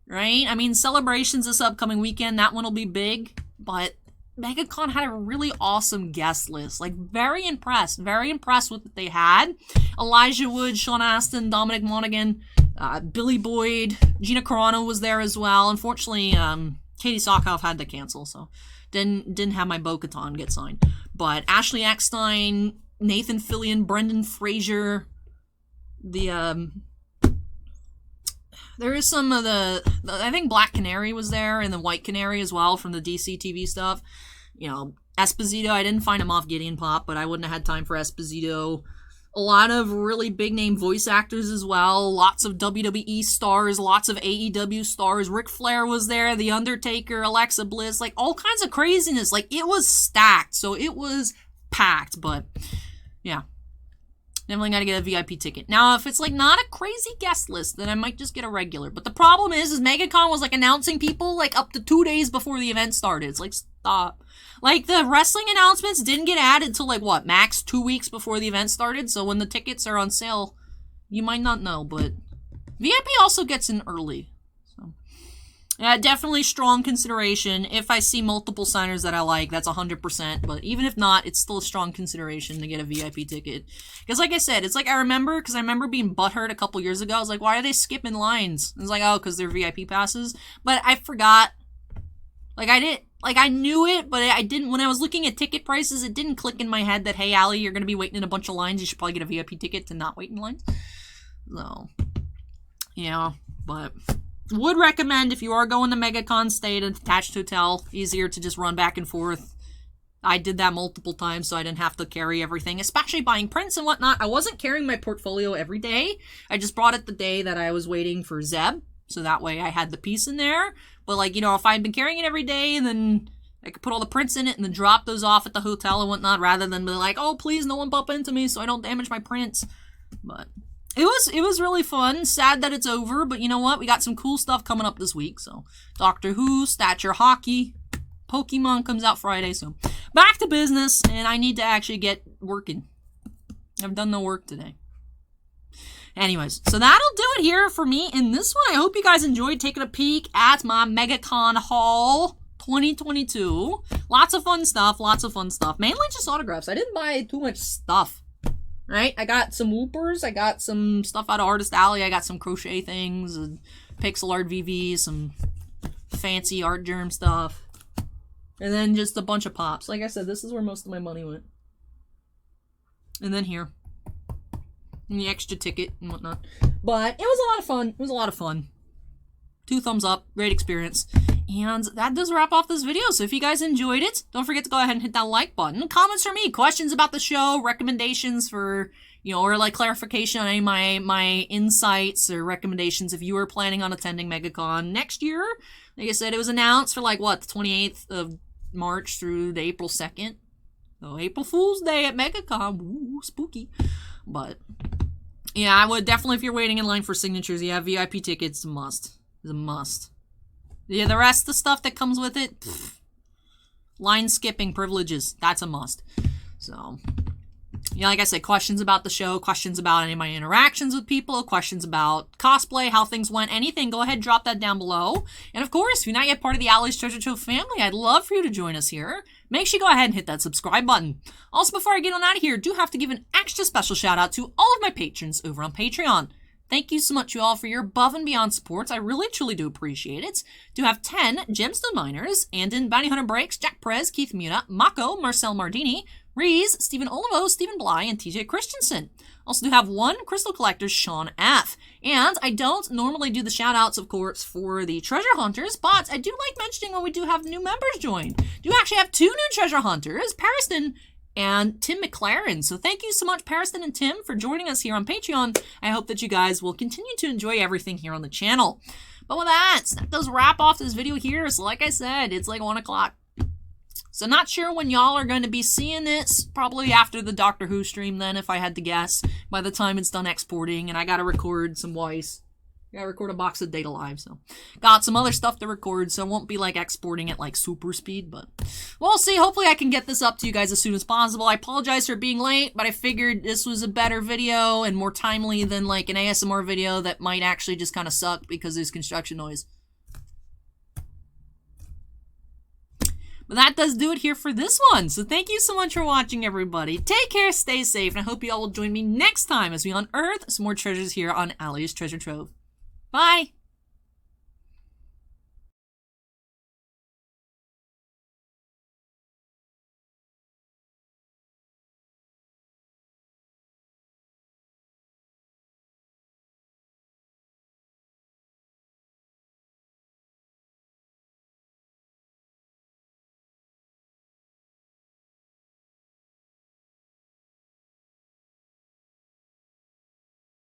right? I mean, Celebrations this upcoming weekend, that one will be big, but Megacon had a really awesome guest list. Like, very impressed with what they had. Elijah Wood, Sean Astin, Dominic Monaghan, Billy Boyd, Gina Carano was there as well. Unfortunately, Katie Sokoff had to cancel, so didn't have my Bo-Katan get signed. But Ashley Eckstein, Nathan Fillion, Brendan Fraser, there is some of I think Black Canary was there, and the White Canary as well from the DC TV stuff. You know, Esposito, I didn't find him off Gideon Pop, but I wouldn't have had time for Esposito. A lot of really big-name voice actors as well. Lots of WWE stars, lots of AEW stars. Ric Flair was there, The Undertaker, Alexa Bliss, like, all kinds of craziness. Like, it was stacked, so it was packed, but, yeah. Definitely gotta get a VIP ticket. Now, if it's, like, not a crazy guest list, then I might just get a regular. But the problem is Megacon was, like, announcing people, like, up to 2 days before the event started. It's like, stop. Like, the wrestling announcements didn't get added till, like, what, max 2 weeks before the event started? So when the tickets are on sale, you might not know, but VIP also gets in early. So, definitely strong consideration. If I see multiple signers that I like, that's 100%. But even if not, it's still a strong consideration to get a VIP ticket. Because, like I said, it's like I remember being butthurt a couple years ago. I was like, why are they skipping lines? It's like, oh, because they're VIP passes. But I forgot. Like, I knew it, but I didn't, when I was looking at ticket prices, it didn't click in my head that, hey, Allie, you're going to be waiting in a bunch of lines. You should probably get a VIP ticket to not wait in lines. So, yeah, but would recommend if you are going to Megacon, stay at an attached hotel. Easier to just run back and forth. I did that multiple times so I didn't have to carry everything, especially buying prints and whatnot. I wasn't carrying my portfolio every day. I just brought it the day that I was waiting for Zeb, so that way I had the piece in there. But, like, you know, if I'd been carrying it every day, then I could put all the prints in it and then drop those off at the hotel and whatnot, rather than be like, oh, please, no one bump into me so I don't damage my prints. But it was really fun. Sad that it's over, but you know what? We got some cool stuff coming up this week. So, Doctor Who, Stature Hockey, Pokemon comes out Friday, so back to business, and I need to actually get working. I've done no work today. Anyways, so that'll do it here for me in this one. I hope you guys enjoyed taking a peek at my Megacon haul 2022. Lots of fun stuff, Mainly just autographs. I didn't buy too much stuff, right? I got some Whoopers. I got some stuff out of Artist Alley. I got some crochet things, and pixel art VV, some fancy Artgerm stuff. And then just a bunch of pops. Like I said, this is where most of my money went. And then here. And the extra ticket and whatnot. But it was a lot of fun. It was a lot of fun. 2 thumbs up. Great experience. And that does wrap off this video. So if you guys enjoyed it, don't forget to go ahead and hit that like button. Comments for me. Questions about the show. Recommendations for, you know, or like clarification on any of my insights or recommendations if you are planning on attending Megacon next year. Like I said, it was announced for like, what, the 28th of March through the April 2nd. So April Fool's Day at Megacon. Ooh, spooky. But, yeah, I would definitely, if you're waiting in line for signatures, yeah, VIP tickets, it's a must. It's a must. Yeah, the rest of the stuff that comes with it, pfft, line skipping privileges, that's a must. So, yeah, like I said, questions about the show, questions about any of my interactions with people, questions about cosplay, how things went, anything, go ahead and drop that down below. And of course, if you're not yet part of the Alley's Treasure Trove family, I'd love for you to join us here. Make sure you go ahead and hit that subscribe button. Also, before I get on out of here, I do have to give an extra special shout out to all of my patrons over on Patreon. Thank you so much, you all, for your above and beyond supports. I really, truly do appreciate it. Do have 10 Gemstone Miners, Andon, Bounty Hunter Breaks, Jack Perez, Keith Muna, Mako, Marcel Mardini, Rees, Stephen Olivo, Stephen Bly, and TJ Christensen. Also do have 1 Crystal Collector, Sean F. And I don't normally do the shout-outs, of course, for the Treasure Hunters, but I do like mentioning when we do have new members join. Do actually have 2 new Treasure Hunters, Pariston and Tim McLaren. So thank you so much, Pariston and Tim, for joining us here on Patreon. I hope that you guys will continue to enjoy everything here on the channel. But with that does wrap off this video here. So like I said, it's like 1 o'clock. So not sure when y'all are going to be seeing this. Probably after the Doctor Who stream then, if I had to guess. By the time it's done exporting, and I gotta record some voice. Gotta record a box of Data Live, so. Got some other stuff to record, so it won't be like exporting at like super speed, but we'll see. Hopefully I can get this up to you guys as soon as possible. I apologize for being late, but I figured this was a better video and more timely than like an ASMR video that might actually just kind of suck because there's construction noise. But that does do it here for this one. So thank you so much for watching, everybody. Take care, stay safe, and I hope you all will join me next time as we unearth some more treasures here on Alley's Treasure Trove. Bye!